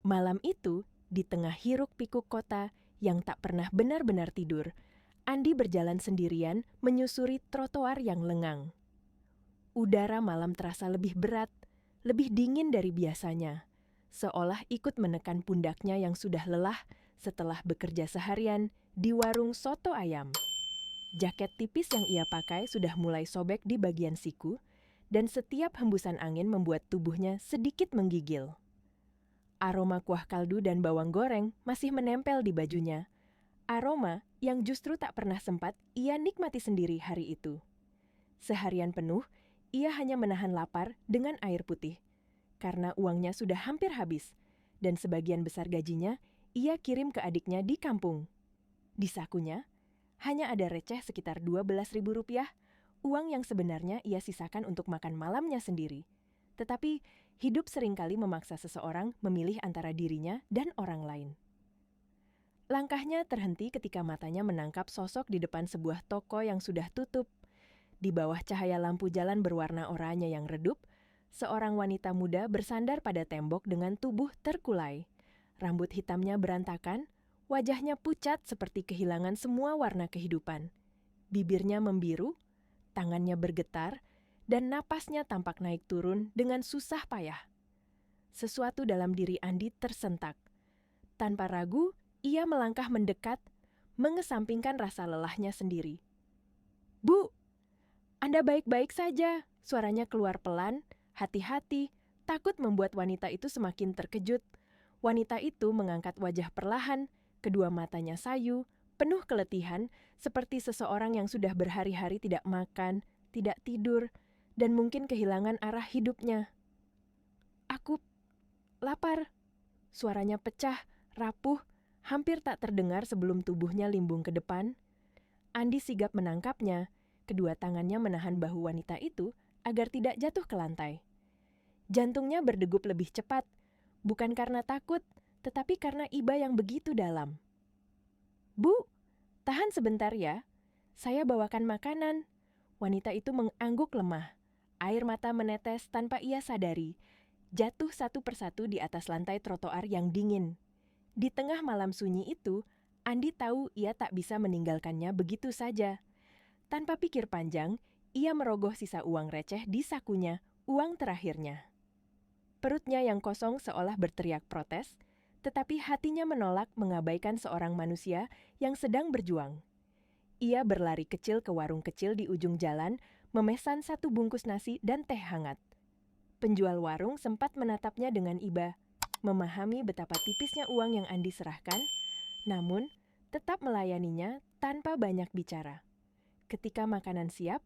Malam itu, di tengah hiruk-pikuk kota yang tak pernah benar-benar tidur, Andi berjalan sendirian menyusuri trotoar yang lengang. Udara malam terasa lebih berat, lebih dingin dari biasanya, seolah ikut menekan pundaknya yang sudah lelah setelah bekerja seharian di warung soto ayam. Jaket tipis yang ia pakai sudah mulai sobek di bagian siku, dan setiap hembusan angin membuat tubuhnya sedikit menggigil. Aroma kuah kaldu dan bawang goreng masih menempel di bajunya. Aroma yang justru tak pernah sempat ia nikmati sendiri hari itu. Seharian penuh, ia hanya menahan lapar dengan air putih. Karena uangnya sudah hampir habis, dan sebagian besar gajinya ia kirim ke adiknya di kampung. Di sakunya, hanya ada receh sekitar Rp12.000, uang yang sebenarnya ia sisakan untuk makan malamnya sendiri. Tetapi, hidup seringkali memaksa seseorang memilih antara dirinya dan orang lain. Langkahnya terhenti ketika matanya menangkap sosok di depan sebuah toko yang sudah tutup. Di bawah cahaya lampu jalan berwarna oranye yang redup, seorang wanita muda bersandar pada tembok dengan tubuh terkulai. Rambut hitamnya berantakan, wajahnya pucat seperti kehilangan semua warna kehidupan. Bibirnya membiru, tangannya bergetar, dan napasnya tampak naik turun dengan susah payah. Sesuatu dalam diri Andi tersentak. Tanpa ragu, ia melangkah mendekat, mengesampingkan rasa lelahnya sendiri. "Bu, Anda baik-baik saja," suaranya keluar pelan, hati-hati, takut membuat wanita itu semakin terkejut. Wanita itu mengangkat wajah perlahan, kedua matanya sayu, penuh keletihan, seperti seseorang yang sudah berhari-hari tidak makan, tidak tidur, dan mungkin kehilangan arah hidupnya. "Aku lapar," suaranya pecah, rapuh, hampir tak terdengar sebelum tubuhnya limbung ke depan. Andi sigap menangkapnya, kedua tangannya menahan bahu wanita itu agar tidak jatuh ke lantai. Jantungnya berdegup lebih cepat, bukan karena takut, tetapi karena iba yang begitu dalam. "Bu, tahan sebentar ya, saya bawakan makanan." Wanita itu mengangguk lemah. Air mata menetes tanpa ia sadari, jatuh satu persatu di atas lantai trotoar yang dingin. Di tengah malam sunyi itu, Andi tahu ia tak bisa meninggalkannya begitu saja. Tanpa pikir panjang, ia merogoh sisa uang receh di sakunya, uang terakhirnya. Perutnya yang kosong seolah berteriak protes, tetapi hatinya menolak mengabaikan seorang manusia yang sedang berjuang. Ia berlari kecil ke warung kecil di ujung jalan, memesan satu bungkus nasi dan teh hangat. Penjual warung sempat menatapnya dengan iba, memahami betapa tipisnya uang yang Andi serahkan, namun tetap melayaninya tanpa banyak bicara. Ketika makanan siap,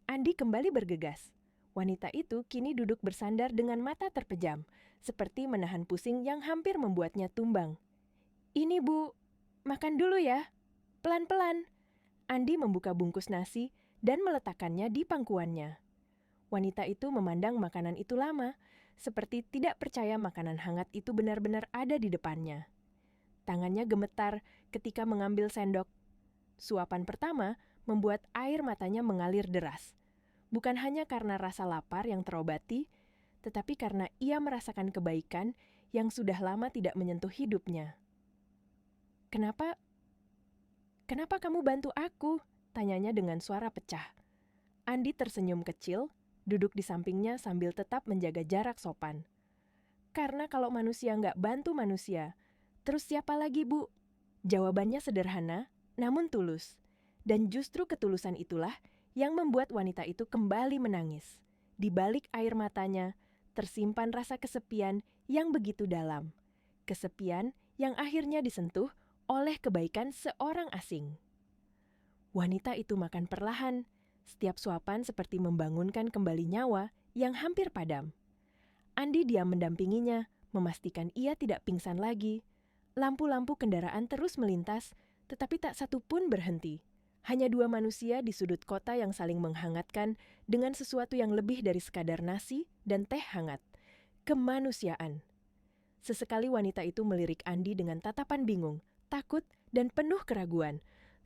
Andi kembali bergegas. Wanita itu kini duduk bersandar dengan mata terpejam, seperti menahan pusing yang hampir membuatnya tumbang. "Ini Bu, makan dulu ya, pelan-pelan." Andi membuka bungkus nasi dan meletakkannya di pangkuannya. Wanita itu memandang makanan itu lama, seperti tidak percaya makanan hangat itu benar-benar ada di depannya. Tangannya gemetar ketika mengambil sendok. Suapan pertama membuat air matanya mengalir deras. Bukan hanya karena rasa lapar yang terobati, tetapi karena ia merasakan kebaikan yang sudah lama tidak menyentuh hidupnya. Kenapa kamu bantu aku?" tanyanya dengan suara pecah. Andi tersenyum kecil, duduk di sampingnya sambil tetap menjaga jarak sopan. "Karena kalau manusia nggak bantu manusia, terus siapa lagi, Bu?" Jawabannya sederhana, namun tulus. Dan justru ketulusan itulah yang membuat wanita itu kembali menangis. Di balik air matanya, tersimpan rasa kesepian yang begitu dalam. Kesepian yang akhirnya disentuh oleh kebaikan seorang asing. Wanita itu makan perlahan, setiap suapan seperti membangunkan kembali nyawa yang hampir padam. Andi diam mendampinginya, memastikan ia tidak pingsan lagi. Lampu-lampu kendaraan terus melintas, tetapi tak satu pun berhenti. Hanya dua manusia di sudut kota yang saling menghangatkan dengan sesuatu yang lebih dari sekadar nasi dan teh hangat. Kemanusiaan. Sesekali wanita itu melirik Andi dengan tatapan bingung, takut, dan penuh keraguan,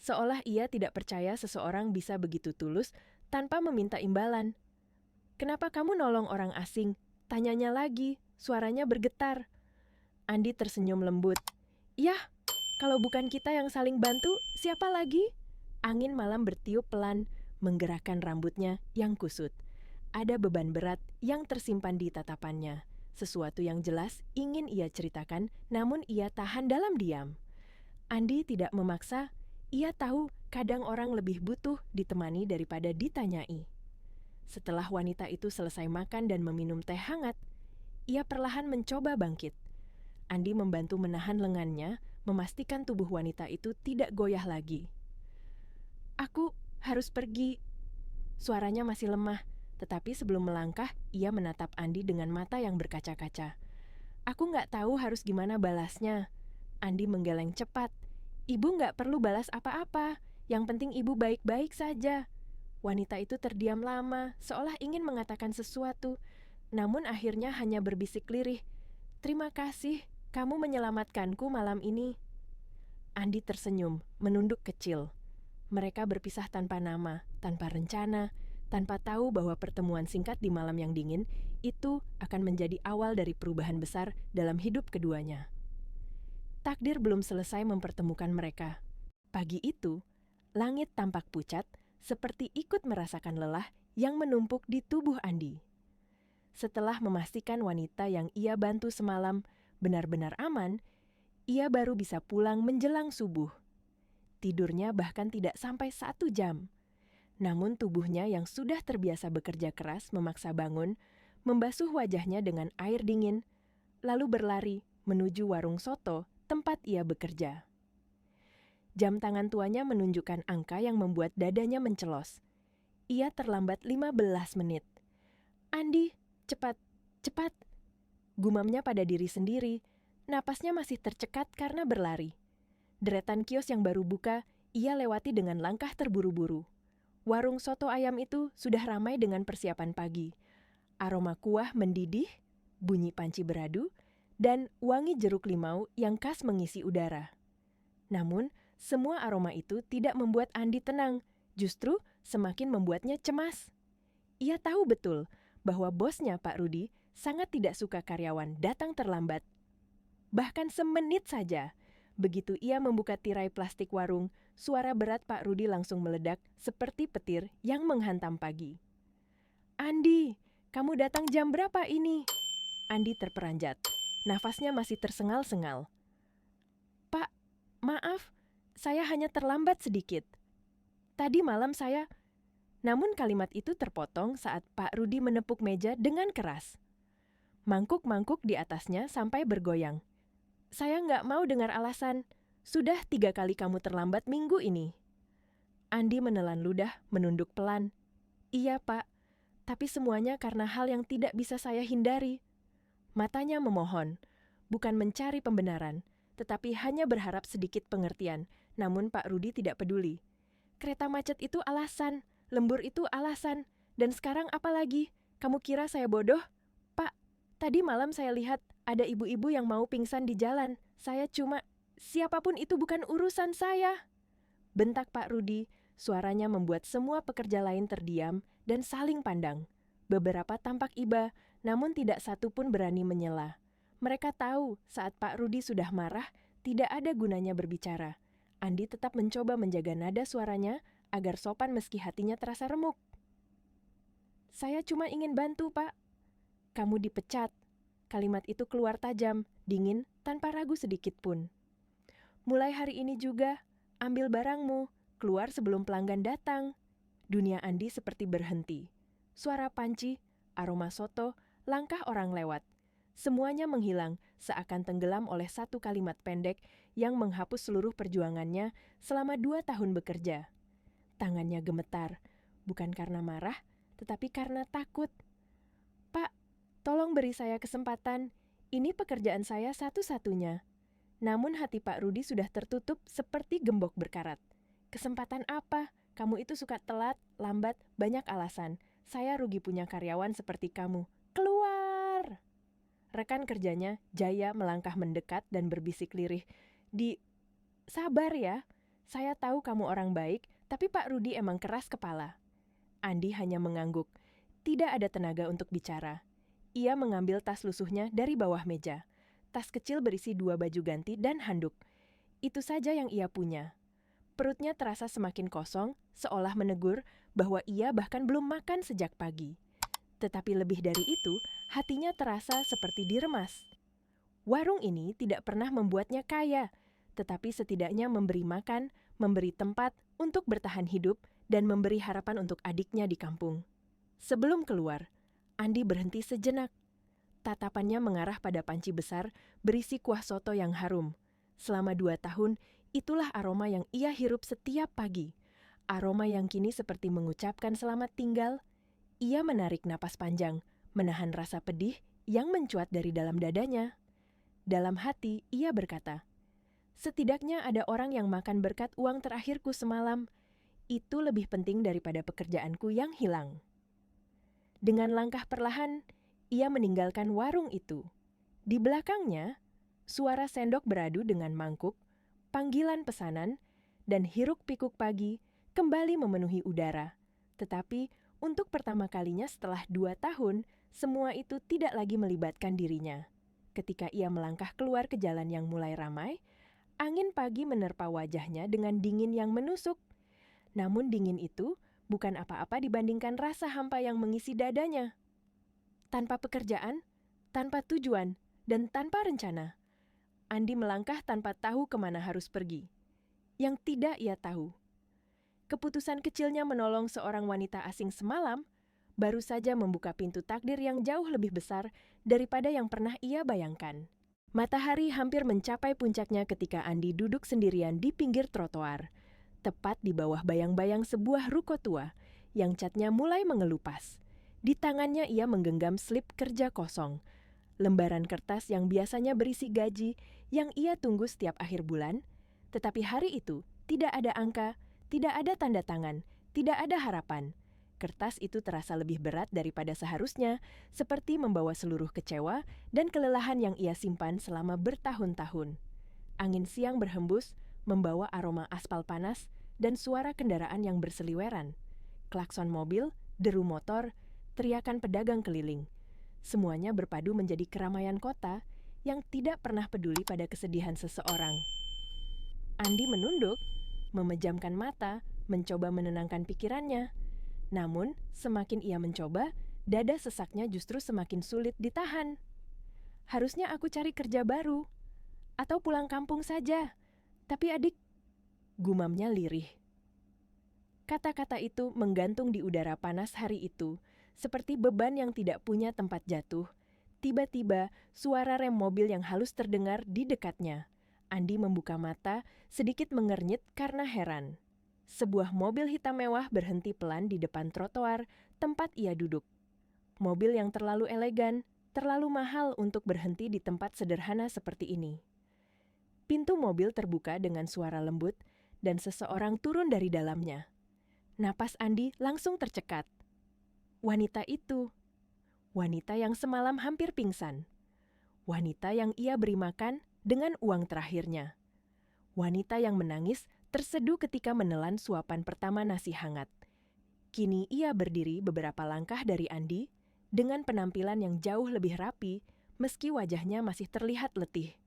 seolah ia tidak percaya seseorang bisa begitu tulus tanpa meminta imbalan. "Kenapa kamu nolong orang asing?" tanyanya lagi, suaranya bergetar. Andi tersenyum lembut. "Yah, kalau bukan kita yang saling bantu, siapa lagi?" Angin malam bertiup pelan, menggerakkan rambutnya yang kusut. Ada beban berat yang tersimpan di tatapannya. Sesuatu yang jelas ingin ia ceritakan, namun ia tahan dalam diam. Andi tidak memaksa, ia tahu kadang orang lebih butuh ditemani daripada ditanyai. Setelah wanita itu selesai makan dan meminum teh hangat, ia perlahan mencoba bangkit. Andi membantu menahan lengannya, memastikan tubuh wanita itu tidak goyah lagi. "Aku harus pergi." Suaranya masih lemah, tetapi sebelum melangkah, ia menatap Andi dengan mata yang berkaca-kaca. "Aku nggak tahu harus gimana balasnya." Andi menggeleng cepat. "Ibu nggak perlu balas apa-apa. Yang penting ibu baik-baik saja." Wanita itu terdiam lama, seolah ingin mengatakan sesuatu. Namun akhirnya hanya berbisik lirih. "Terima kasih, kamu menyelamatkanku malam ini." Andi tersenyum, menunduk kecil. Mereka berpisah tanpa nama, tanpa rencana, tanpa tahu bahwa pertemuan singkat di malam yang dingin itu akan menjadi awal dari perubahan besar dalam hidup keduanya. Takdir belum selesai mempertemukan mereka. Pagi itu, langit tampak pucat, seperti ikut merasakan lelah yang menumpuk di tubuh Andi. Setelah memastikan wanita yang ia bantu semalam benar-benar aman, ia baru bisa pulang menjelang subuh. Tidurnya bahkan tidak sampai 1 jam. Namun tubuhnya yang sudah terbiasa bekerja keras memaksa bangun, membasuh wajahnya dengan air dingin, lalu berlari menuju warung soto tempat ia bekerja. Jam tangan tuanya menunjukkan angka yang membuat dadanya mencelos. Ia terlambat 15 menit. "Andi, cepat, cepat." Gumamnya pada diri sendiri, napasnya masih tercekat karena berlari. Deretan kios yang baru buka, ia lewati dengan langkah terburu-buru. Warung soto ayam itu sudah ramai dengan persiapan pagi. Aroma kuah mendidih, bunyi panci beradu, dan wangi jeruk limau yang khas mengisi udara. Namun, semua aroma itu tidak membuat Andi tenang, justru semakin membuatnya cemas. Ia tahu betul bahwa bosnya Pak Rudi sangat tidak suka karyawan datang terlambat. Bahkan semenit saja. Begitu ia membuka tirai plastik warung, suara berat Pak Rudi langsung meledak seperti petir yang menghantam pagi. "Andi, kamu datang jam berapa ini?" Andi terperanjat. Nafasnya masih tersengal-sengal. "Pak, maaf, saya hanya terlambat sedikit. Tadi malam saya..." Namun kalimat itu terpotong saat Pak Rudi menepuk meja dengan keras. Mangkuk-mangkuk di atasnya sampai bergoyang. "Saya nggak mau dengar alasan. Sudah 3 kali kamu terlambat minggu ini." Andi menelan ludah, menunduk pelan. "Iya, Pak. Tapi semuanya karena hal yang tidak bisa saya hindari." Matanya memohon, bukan mencari pembenaran, tetapi hanya berharap sedikit pengertian. Namun Pak Rudi tidak peduli. "Kereta macet itu alasan, lembur itu alasan, dan sekarang apa lagi? Kamu kira saya bodoh? Pak, tadi malam saya lihat ada ibu-ibu yang mau pingsan di jalan. Saya cuma, siapapun itu bukan urusan saya." Bentak Pak Rudi, suaranya membuat semua pekerja lain terdiam dan saling pandang. Beberapa tampak iba, namun tidak satu pun berani menyela. Mereka tahu saat Pak Rudi sudah marah, tidak ada gunanya berbicara. Andi tetap mencoba menjaga nada suaranya agar sopan meski hatinya terasa remuk. "Saya cuma ingin bantu, Pak." "Kamu dipecat." Kalimat itu keluar tajam, dingin, tanpa ragu sedikit pun. "Mulai hari ini juga, ambil barangmu, keluar sebelum pelanggan datang." Dunia Andi seperti berhenti. Suara panci, aroma soto, langkah orang lewat. Semuanya menghilang, seakan tenggelam oleh satu kalimat pendek yang menghapus seluruh perjuangannya selama 2 tahun bekerja. Tangannya gemetar, bukan karena marah, tetapi karena takut. "Pak, tolong beri saya kesempatan. Ini pekerjaan saya satu-satunya." Namun hati Pak Rudi sudah tertutup seperti gembok berkarat. "Kesempatan apa? Kamu itu suka telat, lambat, banyak alasan. Saya rugi punya karyawan seperti kamu. Keluar!" Rekan kerjanya, Jaya, melangkah mendekat dan berbisik lirih. Sabar ya. Saya tahu kamu orang baik, tapi Pak Rudi emang keras kepala." Andi hanya mengangguk. Tidak ada tenaga untuk bicara. Ia mengambil tas lusuhnya dari bawah meja. tas kecil berisi 2 baju ganti dan handuk. Itu saja yang ia punya. Perutnya terasa semakin kosong, seolah menegur bahwa ia bahkan belum makan sejak pagi. Tetapi lebih dari itu, hatinya terasa seperti diremas. Warung ini tidak pernah membuatnya kaya, tetapi setidaknya memberi makan, memberi tempat untuk bertahan hidup, dan memberi harapan untuk adiknya di kampung. Sebelum keluar, Andi berhenti sejenak. Tatapannya mengarah pada panci besar berisi kuah soto yang harum. Selama 2 tahun, itulah aroma yang ia hirup setiap pagi. Aroma yang kini seperti mengucapkan selamat tinggal. Ia menarik napas panjang, menahan rasa pedih yang mencuat dari dalam dadanya. Dalam hati, ia berkata, "Setidaknya ada orang yang makan berkat uang terakhirku semalam. Itu lebih penting daripada pekerjaanku yang hilang." Dengan langkah perlahan, ia meninggalkan warung itu. Di belakangnya, suara sendok beradu dengan mangkuk, panggilan pesanan, dan hiruk-pikuk pagi kembali memenuhi udara. Tetapi, untuk pertama kalinya setelah 2 tahun, semua itu tidak lagi melibatkan dirinya. Ketika ia melangkah keluar ke jalan yang mulai ramai, angin pagi menerpa wajahnya dengan dingin yang menusuk. Namun dingin itu bukan apa-apa dibandingkan rasa hampa yang mengisi dadanya. Tanpa pekerjaan, tanpa tujuan, dan tanpa rencana, Andi melangkah tanpa tahu kemana harus pergi. Yang tidak ia tahu, keputusan kecilnya menolong seorang wanita asing semalam baru saja membuka pintu takdir yang jauh lebih besar daripada yang pernah ia bayangkan. Matahari hampir mencapai puncaknya ketika Andi duduk sendirian di pinggir trotoar, tepat di bawah bayang-bayang sebuah ruko tua yang catnya mulai mengelupas. Di tangannya ia menggenggam slip kerja kosong, lembaran kertas yang biasanya berisi gaji yang ia tunggu setiap akhir bulan, tetapi hari itu tidak ada angka, tidak ada tanda tangan, tidak ada harapan. Kertas itu terasa lebih berat daripada seharusnya, seperti membawa seluruh kecewa dan kelelahan yang ia simpan selama bertahun-tahun. Angin siang berhembus, membawa aroma aspal panas dan suara kendaraan yang berseliweran. Klakson mobil, deru motor, teriakan pedagang keliling. Semuanya berpadu menjadi keramaian kota yang tidak pernah peduli pada kesedihan seseorang. Andi menunduk, memejamkan mata, mencoba menenangkan pikirannya. Namun, semakin ia mencoba, dada sesaknya justru semakin sulit ditahan. Harusnya aku cari kerja baru, atau pulang kampung saja. Tapi adik, gumamnya lirih. Kata-kata itu menggantung di udara panas hari itu, seperti beban yang tidak punya tempat jatuh. Tiba-tiba, suara rem mobil yang halus terdengar di dekatnya. Andi membuka mata, sedikit mengernyit karena heran. Sebuah mobil hitam mewah berhenti pelan di depan trotoar tempat ia duduk. Mobil yang terlalu elegan, terlalu mahal untuk berhenti di tempat sederhana seperti ini. Pintu mobil terbuka dengan suara lembut, dan seseorang turun dari dalamnya. Napas Andi langsung tercekat. Wanita itu. Wanita yang semalam hampir pingsan. Wanita yang ia beri makan dengan uang terakhirnya. Wanita yang menangis terseduh ketika menelan suapan pertama nasi hangat. Kini ia berdiri beberapa langkah dari Andi dengan penampilan yang jauh lebih rapi meski wajahnya masih terlihat letih.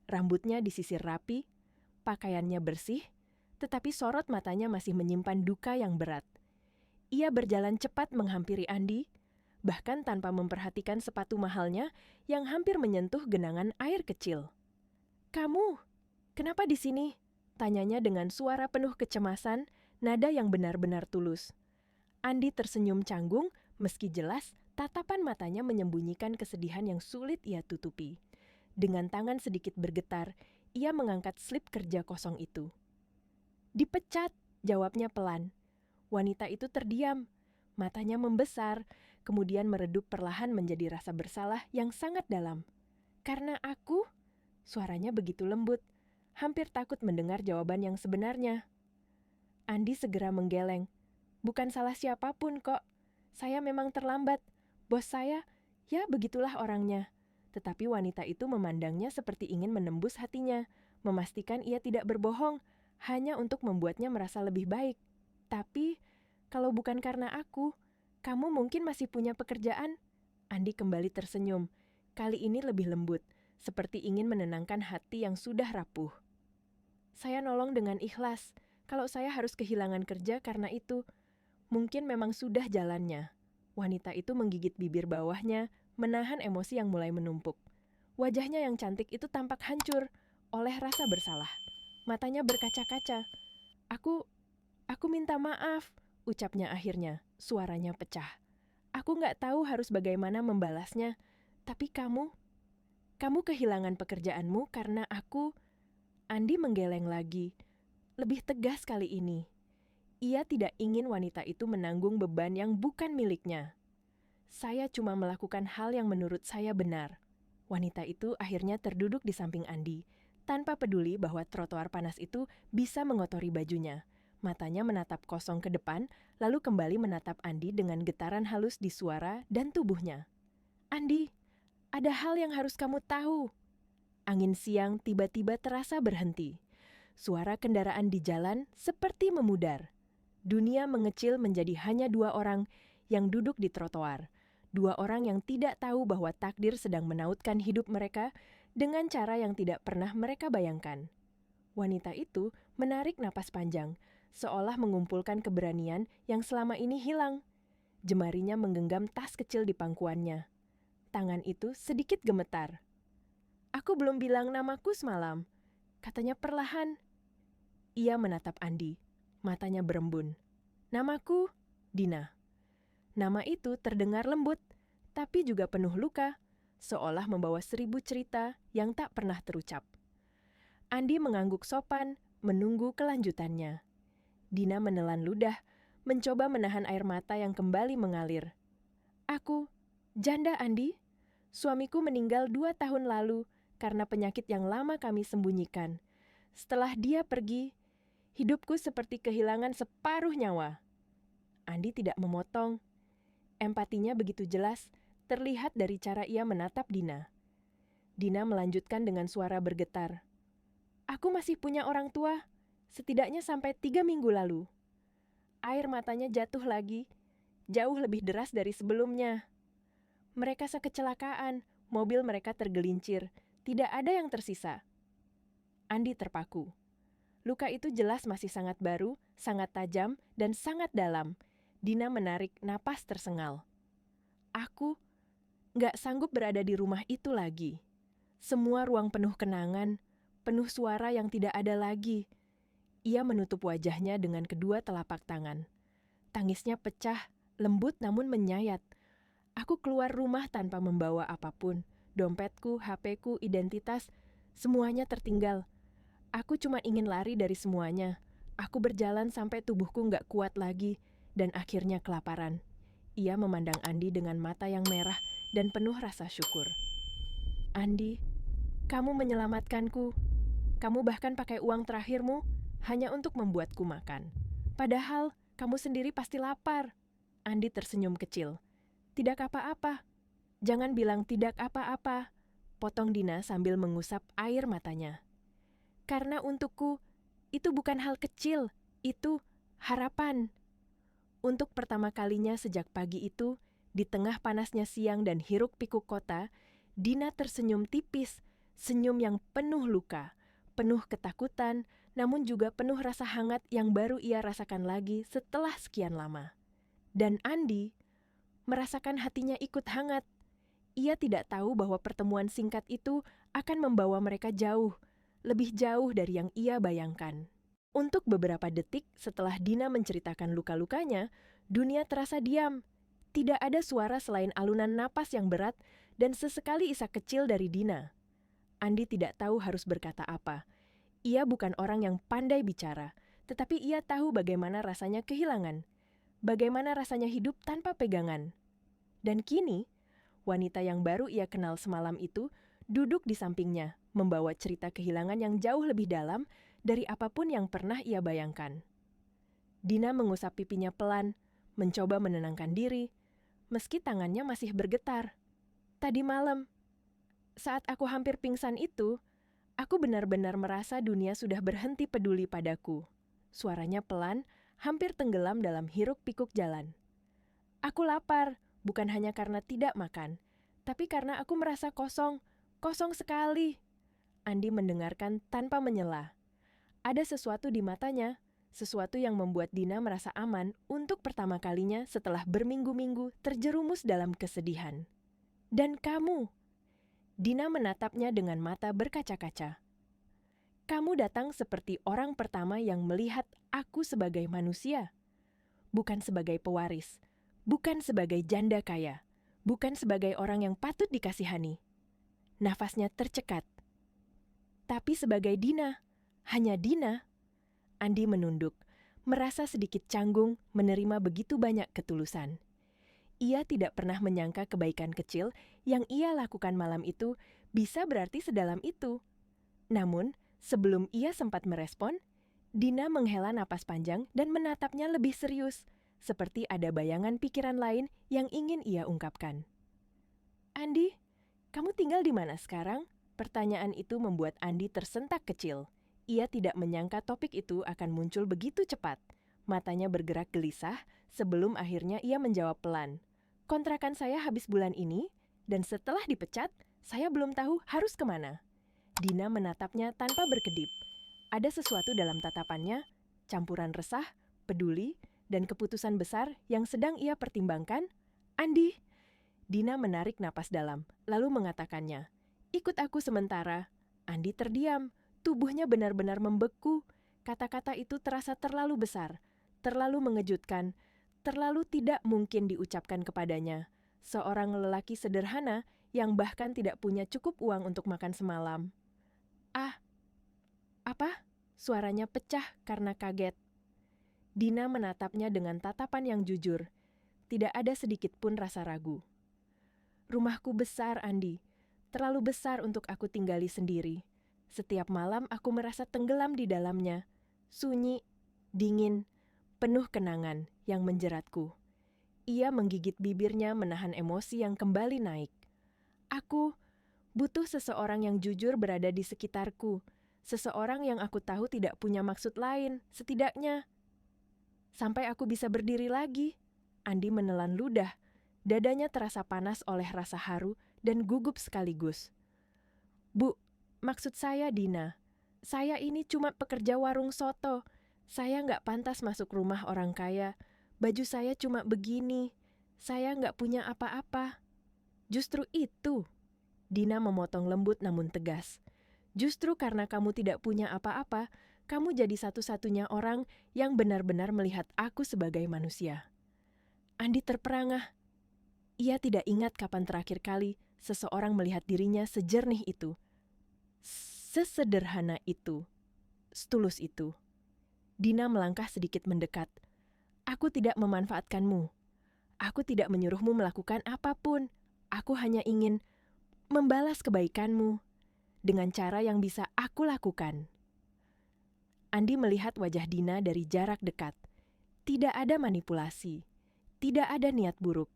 Rambutnya disisir rapi, pakaiannya bersih, tetapi sorot matanya masih menyimpan duka yang berat. Ia berjalan cepat menghampiri Andi, bahkan tanpa memperhatikan sepatu mahalnya yang hampir menyentuh genangan air kecil. "Kamu, kenapa di sini?" tanyanya dengan suara penuh kecemasan, nada yang benar-benar tulus. Andi tersenyum canggung, meski jelas tatapan matanya menyembunyikan kesedihan yang sulit ia tutupi. Dengan tangan sedikit bergetar, ia mengangkat slip kerja kosong itu. "Dipecat," jawabnya pelan. Wanita itu terdiam, matanya membesar, kemudian meredup perlahan menjadi rasa bersalah yang sangat dalam. "Karena aku?" Suaranya begitu lembut, hampir takut mendengar jawaban yang sebenarnya. Andi segera menggeleng. "Bukan salah siapapun kok. Saya memang terlambat. Bos saya, ya begitulah orangnya." Tetapi wanita itu memandangnya seperti ingin menembus hatinya, memastikan ia tidak berbohong, hanya untuk membuatnya merasa lebih baik. "Tapi, kalau bukan karena aku, kamu mungkin masih punya pekerjaan." Andi kembali tersenyum, kali ini lebih lembut, seperti ingin menenangkan hati yang sudah rapuh. Saya nolong dengan ikhlas. Kalau saya harus kehilangan kerja karena itu, mungkin memang sudah jalannya. Wanita itu menggigit bibir bawahnya, menahan emosi yang mulai menumpuk. Wajahnya yang cantik itu tampak hancur oleh rasa bersalah. Matanya berkaca-kaca. Aku minta maaf, ucapnya akhirnya. Suaranya pecah. Aku nggak tahu harus bagaimana membalasnya. Tapi kamu kehilangan pekerjaanmu karena aku. Andi menggeleng lagi. Lebih tegas kali ini. Ia tidak ingin wanita itu menanggung beban yang bukan miliknya. Saya cuma melakukan hal yang menurut saya benar. Wanita itu akhirnya terduduk di samping Andi, tanpa peduli bahwa trotoar panas itu bisa mengotori bajunya. Matanya menatap kosong ke depan, lalu kembali menatap Andi dengan getaran halus di suara dan tubuhnya. Andi, ada hal yang harus kamu tahu. Angin siang tiba-tiba terasa berhenti. Suara kendaraan di jalan seperti memudar. Dunia mengecil menjadi hanya 2 orang yang duduk di trotoar. 2 orang yang tidak tahu bahwa takdir sedang menautkan hidup mereka dengan cara yang tidak pernah mereka bayangkan. Wanita itu menarik napas panjang, seolah mengumpulkan keberanian yang selama ini hilang. Jemarinya menggenggam tas kecil di pangkuannya. Tangan itu sedikit gemetar. Aku belum bilang namaku semalam, katanya perlahan. Ia menatap Andi, matanya berembun. Namaku Dina. Nama itu terdengar lembut, tapi juga penuh luka, seolah membawa 1000 cerita yang tak pernah terucap. Andi mengangguk sopan, menunggu kelanjutannya. Dina menelan ludah, mencoba menahan air mata yang kembali mengalir. Aku, janda Andi. Suamiku meninggal 2 tahun lalu karena penyakit yang lama kami sembunyikan. Setelah dia pergi, hidupku seperti kehilangan separuh nyawa. Andi tidak memotong. Empatinya begitu jelas, terlihat dari cara ia menatap Dina. Dina melanjutkan dengan suara bergetar. Aku masih punya orang tua, setidaknya sampai 3 minggu lalu. Air matanya jatuh lagi, jauh lebih deras dari sebelumnya. Mereka sekecelakaan, mobil mereka tergelincir. Tidak ada yang tersisa. Andi terpaku. Luka itu jelas masih sangat baru, sangat tajam, dan sangat dalam. Dina menarik napas tersengal. Aku nggak sanggup berada di rumah itu lagi. Semua ruang penuh kenangan, penuh suara yang tidak ada lagi. Ia menutup wajahnya dengan kedua telapak tangan. Tangisnya pecah, lembut namun menyayat. Aku keluar rumah tanpa membawa apapun. Dompetku, HP-ku, identitas, semuanya tertinggal. Aku cuma ingin lari dari semuanya. Aku berjalan sampai tubuhku nggak kuat lagi, dan akhirnya kelaparan. Ia memandang Andi dengan mata yang merah dan penuh rasa syukur. Andi, kamu menyelamatkanku. Kamu bahkan pakai uang terakhirmu hanya untuk membuatku makan. Padahal kamu sendiri pasti lapar. Andi tersenyum kecil. Tidak apa-apa. Jangan bilang tidak apa-apa, potong Dina sambil mengusap air matanya. Karena untukku, itu bukan hal kecil, itu harapan. Untuk pertama kalinya sejak pagi itu, di tengah panasnya siang dan hiruk-pikuk kota, Dina tersenyum tipis, senyum yang penuh luka, penuh ketakutan, namun juga penuh rasa hangat yang baru ia rasakan lagi setelah sekian lama. Dan Andi merasakan hatinya ikut hangat. Ia tidak tahu bahwa pertemuan singkat itu akan membawa mereka jauh, lebih jauh dari yang ia bayangkan. Untuk beberapa detik setelah Dina menceritakan luka-lukanya, dunia terasa diam. Tidak ada suara selain alunan napas yang berat dan sesekali isak kecil dari Dina. Andi tidak tahu harus berkata apa. Ia bukan orang yang pandai bicara, tetapi ia tahu bagaimana rasanya kehilangan. Bagaimana rasanya hidup tanpa pegangan. Dan kini, wanita yang baru ia kenal semalam itu duduk di sampingnya, membawa cerita kehilangan yang jauh lebih dalam dari apapun yang pernah ia bayangkan. Dina mengusap pipinya pelan, mencoba menenangkan diri, meski tangannya masih bergetar. Tadi malam, saat aku hampir pingsan itu, aku benar-benar merasa dunia sudah berhenti peduli padaku. Suaranya pelan, hampir tenggelam dalam hiruk-pikuk jalan. Aku lapar, bukan hanya karena tidak makan, tapi karena aku merasa kosong kosong sekali. Andi mendengarkan tanpa menyela. Ada sesuatu di matanya, sesuatu yang membuat Dina merasa aman untuk pertama kalinya setelah berminggu-minggu terjerumus dalam kesedihan. Dan kamu, Dina menatapnya dengan mata berkaca-kaca. Kamu datang seperti orang pertama yang melihat aku sebagai manusia. Bukan sebagai pewaris, bukan sebagai janda kaya, bukan sebagai orang yang patut dikasihani. Nafasnya tercekat. Tapi sebagai Dina, hanya Dina. Andi menunduk, merasa sedikit canggung menerima begitu banyak ketulusan. Ia tidak pernah menyangka kebaikan kecil yang ia lakukan malam itu bisa berarti sedalam itu. Namun, sebelum ia sempat merespon, Dina menghela napas panjang dan menatapnya lebih serius, seperti ada bayangan pikiran lain yang ingin ia ungkapkan. Andi, kamu tinggal di mana sekarang? Pertanyaan itu membuat Andi tersentak kecil. Ia tidak menyangka topik itu akan muncul begitu cepat. Matanya bergerak gelisah sebelum akhirnya ia menjawab pelan. Kontrakan saya habis bulan ini, dan setelah dipecat, saya belum tahu harus kemana. Dina menatapnya tanpa berkedip. Ada sesuatu dalam tatapannya, campuran resah, peduli, dan keputusan besar yang sedang ia pertimbangkan. Andi, Dina menarik napas dalam, lalu mengatakannya. Ikut aku sementara. Andi terdiam, tubuhnya benar-benar membeku. Kata-kata itu terasa terlalu besar, terlalu mengejutkan, terlalu tidak mungkin diucapkan kepadanya. Seorang lelaki sederhana yang bahkan tidak punya cukup uang untuk makan semalam. Ah, apa? Suaranya pecah karena kaget. Dina menatapnya dengan tatapan yang jujur. Tidak ada sedikit pun rasa ragu. Rumahku besar, Andi. Terlalu besar untuk aku tinggali sendiri. Setiap malam aku merasa tenggelam di dalamnya. Sunyi, dingin, penuh kenangan yang menjeratku. Ia menggigit bibirnya menahan emosi yang kembali naik. Aku butuh seseorang yang jujur berada di sekitarku. Seseorang yang aku tahu tidak punya maksud lain, setidaknya. Sampai aku bisa berdiri lagi. Andi menelan ludah. Dadanya terasa panas oleh rasa haru dan gugup sekaligus. Bu, maksud saya Dina. Saya ini cuma pekerja warung soto. Saya nggak pantas masuk rumah orang kaya. Baju saya cuma begini. Saya nggak punya apa-apa. Justru itu. Dina memotong lembut namun tegas. Justru karena kamu tidak punya apa-apa, kamu jadi satu-satunya orang yang benar-benar melihat aku sebagai manusia. Andi terperangah. Ia tidak ingat kapan terakhir kali seseorang melihat dirinya sejernih itu. Sesederhana itu. Setulus itu. Dina melangkah sedikit mendekat. Aku tidak memanfaatkanmu. Aku tidak menyuruhmu melakukan apapun. Aku hanya ingin membalas kebaikanmu dengan cara yang bisa aku lakukan. Andi melihat wajah Dina dari jarak dekat. Tidak ada manipulasi. Tidak ada niat buruk.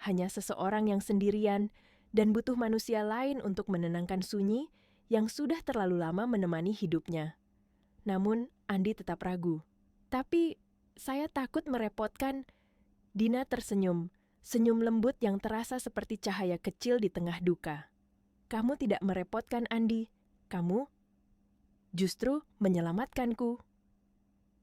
Hanya seseorang yang sendirian dan butuh manusia lain untuk menenangkan sunyi yang sudah terlalu lama menemani hidupnya. Namun, Andi tetap ragu. Tapi, saya takut merepotkan. Dina tersenyum, senyum lembut yang terasa seperti cahaya kecil di tengah duka. Kamu tidak merepotkan, Andi. Kamu justru menyelamatkanku.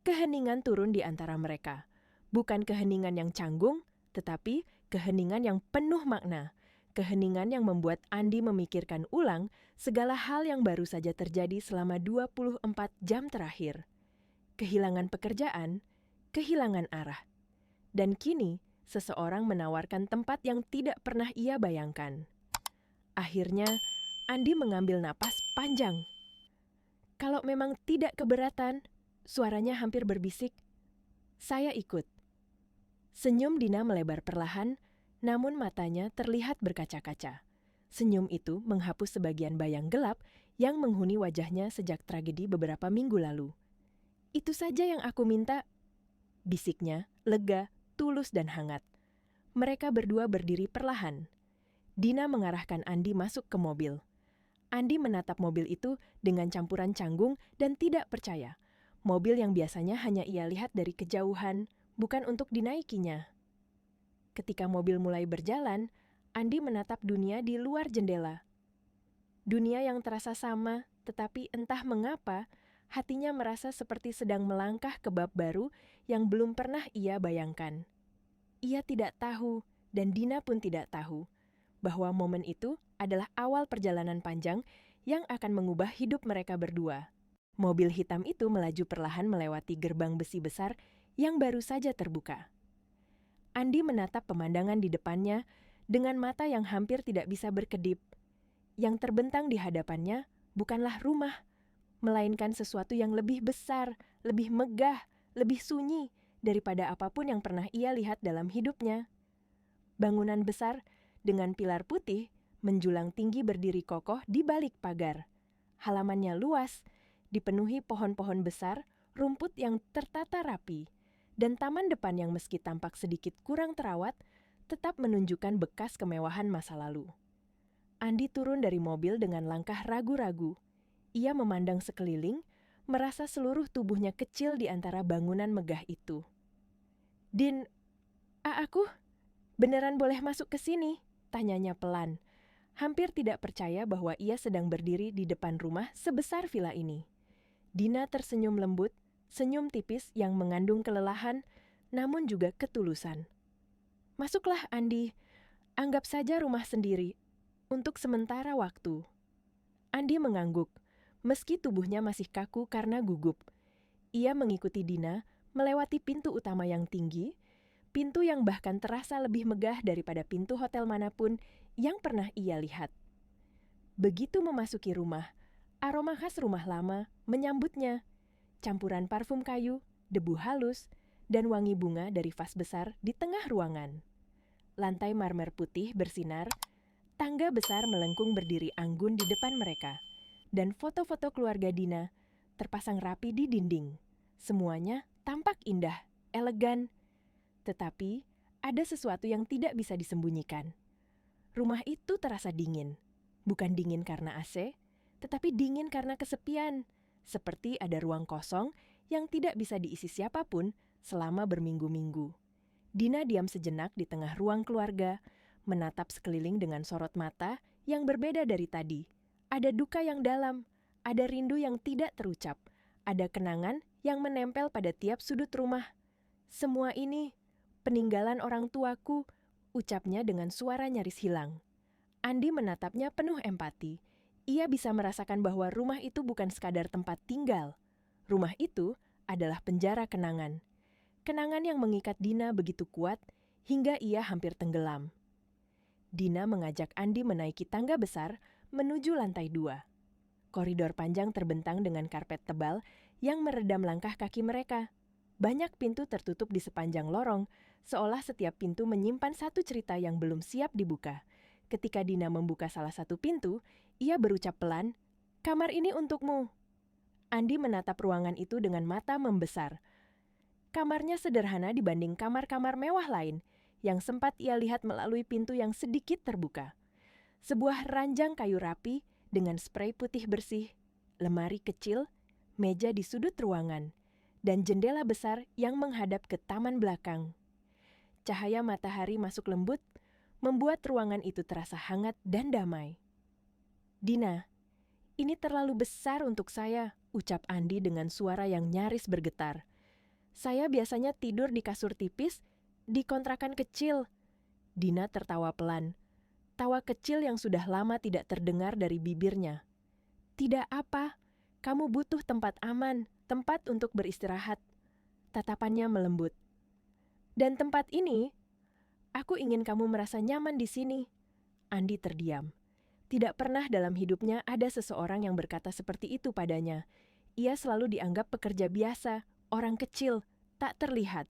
Keheningan turun di antara mereka. Bukan keheningan yang canggung, tetapi keheningan yang penuh makna. Keheningan yang membuat Andi memikirkan ulang segala hal yang baru saja terjadi selama 24 jam terakhir. Kehilangan pekerjaan, kehilangan arah. Dan kini, seseorang menawarkan tempat yang tidak pernah ia bayangkan. Akhirnya, Andi mengambil napas panjang. Kalau memang tidak keberatan, suaranya hampir berbisik, saya ikut. Senyum Dina melebar perlahan, namun matanya terlihat berkaca-kaca. Senyum itu menghapus sebagian bayang gelap yang menghuni wajahnya sejak tragedi beberapa minggu lalu. Itu saja yang aku minta, bisiknya, lega, tulus dan hangat. Mereka berdua berdiri perlahan. Dina mengarahkan Andi masuk ke mobil. Andi menatap mobil itu dengan campuran canggung dan tidak percaya. Mobil yang biasanya hanya ia lihat dari kejauhan, bukan untuk dinaikinya. Ketika mobil mulai berjalan, Andi menatap dunia di luar jendela. Dunia yang terasa sama, tetapi entah mengapa, hatinya merasa seperti sedang melangkah ke bab baru yang belum pernah ia bayangkan. Ia tidak tahu, dan Dina pun tidak tahu, bahwa momen itu adalah awal perjalanan panjang yang akan mengubah hidup mereka berdua. Mobil hitam itu melaju perlahan melewati gerbang besi besar yang baru saja terbuka. Andi menatap pemandangan di depannya dengan mata yang hampir tidak bisa berkedip. Yang terbentang di hadapannya bukanlah rumah, melainkan sesuatu yang lebih besar, lebih megah, lebih sunyi daripada apapun yang pernah ia lihat dalam hidupnya. Bangunan besar dengan pilar putih menjulang tinggi berdiri kokoh di balik pagar. Halamannya luas, dipenuhi pohon-pohon besar, rumput yang tertata rapi, dan taman depan yang meski tampak sedikit kurang terawat, tetap menunjukkan bekas kemewahan masa lalu. Andi turun dari mobil dengan langkah ragu-ragu. Ia memandang sekeliling, merasa seluruh tubuhnya kecil di antara bangunan megah itu. "Din, aku beneran boleh masuk ke sini?" tanyanya pelan. Hampir tidak percaya bahwa ia sedang berdiri di depan rumah sebesar villa ini. Dina tersenyum lembut, senyum tipis yang mengandung kelelahan, namun juga ketulusan. "Masuklah, Andi. Anggap saja rumah sendiri. Untuk sementara waktu." Andi mengangguk, meski tubuhnya masih kaku karena gugup. Ia mengikuti Dina melewati pintu utama yang tinggi, pintu yang bahkan terasa lebih megah daripada pintu hotel manapun yang pernah ia lihat. Begitu memasuki rumah, aroma khas rumah lama menyambutnya. Campuran parfum kayu, debu halus, dan wangi bunga dari vas besar di tengah ruangan. Lantai marmer putih bersinar, tangga besar melengkung berdiri anggun di depan mereka, dan foto-foto keluarga Dina terpasang rapi di dinding. Semuanya tampak indah, elegan, tetapi ada sesuatu yang tidak bisa disembunyikan. Rumah itu terasa dingin, bukan dingin karena AC, tetapi dingin karena kesepian, seperti ada ruang kosong yang tidak bisa diisi siapapun selama berminggu-minggu. Dina diam sejenak di tengah ruang keluarga, menatap sekeliling dengan sorot mata yang berbeda dari tadi. Ada duka yang dalam, ada rindu yang tidak terucap, ada kenangan yang menempel pada tiap sudut rumah. "Semua ini, peninggalan orang tuaku," ucapnya dengan suara nyaris hilang. Andi menatapnya penuh empati. Ia bisa merasakan bahwa rumah itu bukan sekadar tempat tinggal. Rumah itu adalah penjara kenangan. Kenangan yang mengikat Dina begitu kuat hingga ia hampir tenggelam. Dina mengajak Andi menaiki tangga besar menuju lantai 2. Koridor panjang terbentang dengan karpet tebal yang meredam langkah kaki mereka. Banyak pintu tertutup di sepanjang lorong, seolah setiap pintu menyimpan satu cerita yang belum siap dibuka. Ketika Dina membuka salah satu pintu, ia berucap pelan, "Kamar ini untukmu." Andi menatap ruangan itu dengan mata membesar. Kamarnya sederhana dibanding kamar-kamar mewah lain yang sempat ia lihat melalui pintu yang sedikit terbuka. Sebuah ranjang kayu rapi dengan sprei putih bersih, lemari kecil, meja di sudut ruangan, dan jendela besar yang menghadap ke taman belakang. Cahaya matahari masuk lembut, membuat ruangan itu terasa hangat dan damai. "Dina, ini terlalu besar untuk saya," ucap Andi dengan suara yang nyaris bergetar. "Saya biasanya tidur di kasur tipis, di kontrakan kecil." Dina tertawa pelan. Tawa kecil yang sudah lama tidak terdengar dari bibirnya. "Tidak apa, kamu butuh tempat aman, tempat untuk beristirahat." Tatapannya melembut. "Dan tempat ini, aku ingin kamu merasa nyaman di sini." Andi terdiam. Tidak pernah dalam hidupnya ada seseorang yang berkata seperti itu padanya. Ia selalu dianggap pekerja biasa, orang kecil, tak terlihat.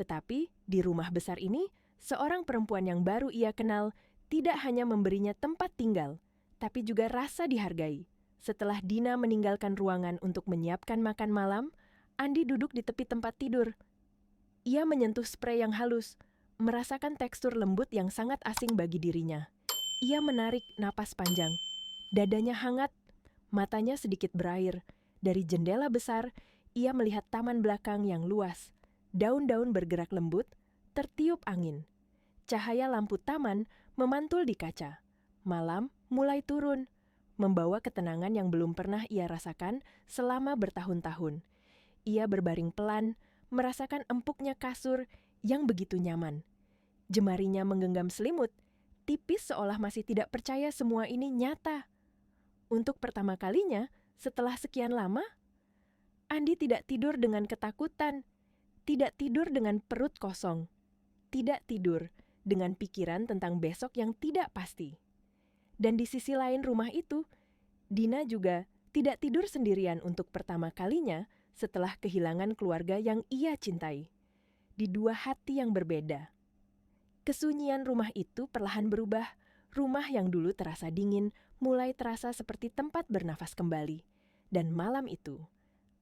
Tetapi di rumah besar ini, seorang perempuan yang baru ia kenal tidak hanya memberinya tempat tinggal, tapi juga rasa dihargai. Setelah Dina meninggalkan ruangan untuk menyiapkan makan malam, Andi duduk di tepi tempat tidur. Ia menyentuh sprei yang halus, merasakan tekstur lembut yang sangat asing bagi dirinya. Ia menarik napas panjang. Dadanya hangat, matanya sedikit berair. Dari jendela besar, ia melihat taman belakang yang luas. Daun-daun bergerak lembut, tertiup angin. Cahaya lampu taman memantul di kaca. Malam mulai turun. membawa ketenangan yang belum pernah ia rasakan selama bertahun-tahun. Ia berbaring pelan, merasakan empuknya kasur yang begitu nyaman. Jemarinya menggenggam selimut, tipis seolah masih tidak percaya semua ini nyata. Untuk pertama kalinya, setelah sekian lama, Andi tidak tidur dengan ketakutan, tidak tidur dengan perut kosong, tidak tidur dengan pikiran tentang besok yang tidak pasti. Dan di sisi lain rumah itu, Dina juga tidak tidur sendirian untuk pertama kalinya setelah kehilangan keluarga yang ia cintai. Di dua hati yang berbeda. Kesunyian rumah itu perlahan berubah. Rumah yang dulu terasa dingin mulai terasa seperti tempat bernafas kembali. Dan malam itu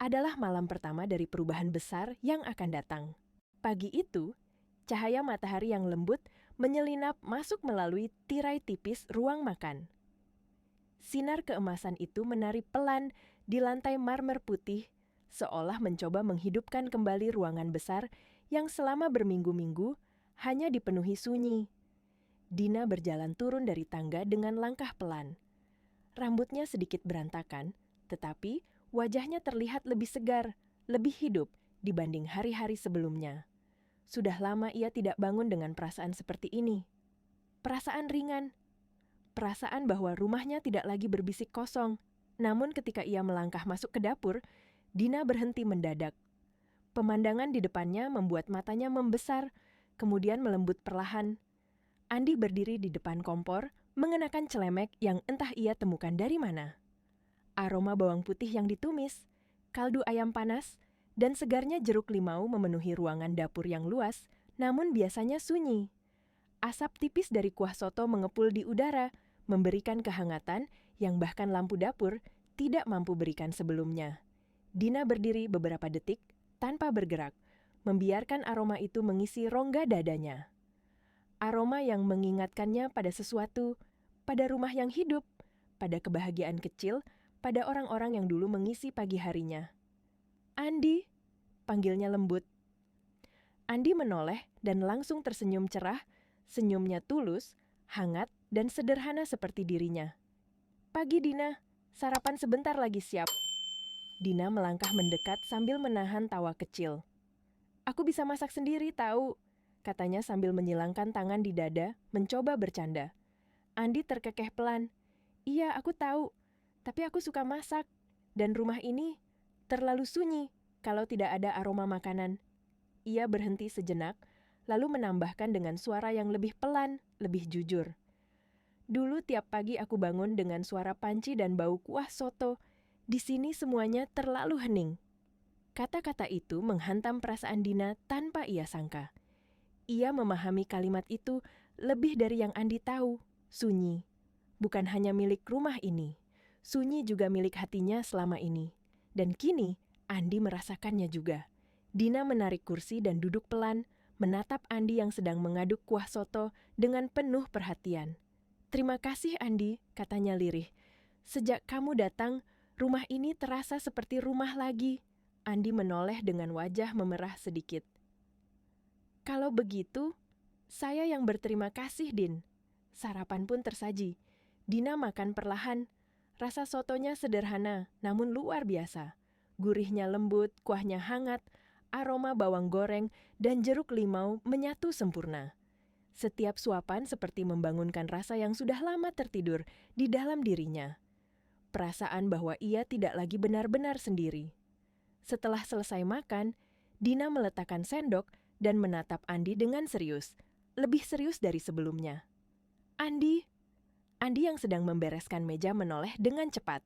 adalah malam pertama dari perubahan besar yang akan datang. Pagi itu, cahaya matahari yang lembut menyelinap masuk melalui tirai tipis ruang makan. Sinar keemasan itu menari pelan di lantai marmer putih, seolah mencoba menghidupkan kembali ruangan besar yang selama berminggu-minggu hanya dipenuhi sunyi. Dina berjalan turun dari tangga dengan langkah pelan. Rambutnya sedikit berantakan, tetapi wajahnya terlihat lebih segar, lebih hidup dibanding hari-hari sebelumnya. Sudah lama ia tidak bangun dengan perasaan seperti ini. Perasaan ringan. Perasaan bahwa rumahnya tidak lagi berbisik kosong. Namun ketika ia melangkah masuk ke dapur, Dina berhenti mendadak. Pemandangan di depannya membuat matanya membesar, kemudian melembut perlahan. Andi berdiri di depan kompor, mengenakan celemek yang entah ia temukan dari mana. Aroma bawang putih yang ditumis, kaldu ayam panas, dan segarnya jeruk limau memenuhi ruangan dapur yang luas, namun biasanya sunyi. Asap tipis dari kuah soto mengepul di udara, memberikan kehangatan yang bahkan lampu dapur tidak mampu berikan sebelumnya. Dina berdiri beberapa detik tanpa bergerak, membiarkan aroma itu mengisi rongga dadanya. Aroma yang mengingatkannya pada sesuatu, pada rumah yang hidup, pada kebahagiaan kecil, pada orang-orang yang dulu mengisi pagi harinya. "Andi," panggilnya lembut. Andi menoleh dan langsung tersenyum cerah, senyumnya tulus, hangat, dan sederhana seperti dirinya. "Pagi Dina, sarapan sebentar lagi siap." Dina melangkah mendekat sambil menahan tawa kecil. "Aku bisa masak sendiri tahu," katanya sambil menyilangkan tangan di dada, mencoba bercanda. Andi terkekeh pelan. "Iya, aku tahu, tapi aku suka masak, dan rumah ini terlalu sunyi kalau tidak ada aroma makanan." Ia berhenti sejenak, lalu menambahkan dengan suara yang lebih pelan, lebih jujur. "Dulu tiap pagi aku bangun dengan suara panci dan bau kuah soto. Di sini semuanya terlalu hening." Kata-kata itu menghantam perasaan Dina tanpa ia sangka. Ia memahami kalimat itu lebih dari yang Andi tahu. Sunyi. Bukan hanya milik rumah ini. Sunyi juga milik hatinya selama ini. Dan kini, Andi merasakannya juga. Dina menarik kursi dan duduk pelan, menatap Andi yang sedang mengaduk kuah soto dengan penuh perhatian. "Terima kasih Andi," katanya lirih. "Sejak kamu datang, rumah ini terasa seperti rumah lagi." Andi menoleh dengan wajah memerah sedikit. "Kalau begitu, saya yang berterima kasih, Din." Sarapan pun tersaji. Dina makan perlahan. Rasa sotonya sederhana, namun luar biasa. Gurihnya lembut, kuahnya hangat, aroma bawang goreng dan jeruk limau menyatu sempurna. Setiap suapan seperti membangunkan rasa yang sudah lama tertidur di dalam dirinya. Perasaan bahwa ia tidak lagi benar-benar sendiri. Setelah selesai makan, Dina meletakkan sendok dan menatap Andi dengan serius, lebih serius dari sebelumnya. "Andi." Andi yang sedang membereskan meja menoleh dengan cepat.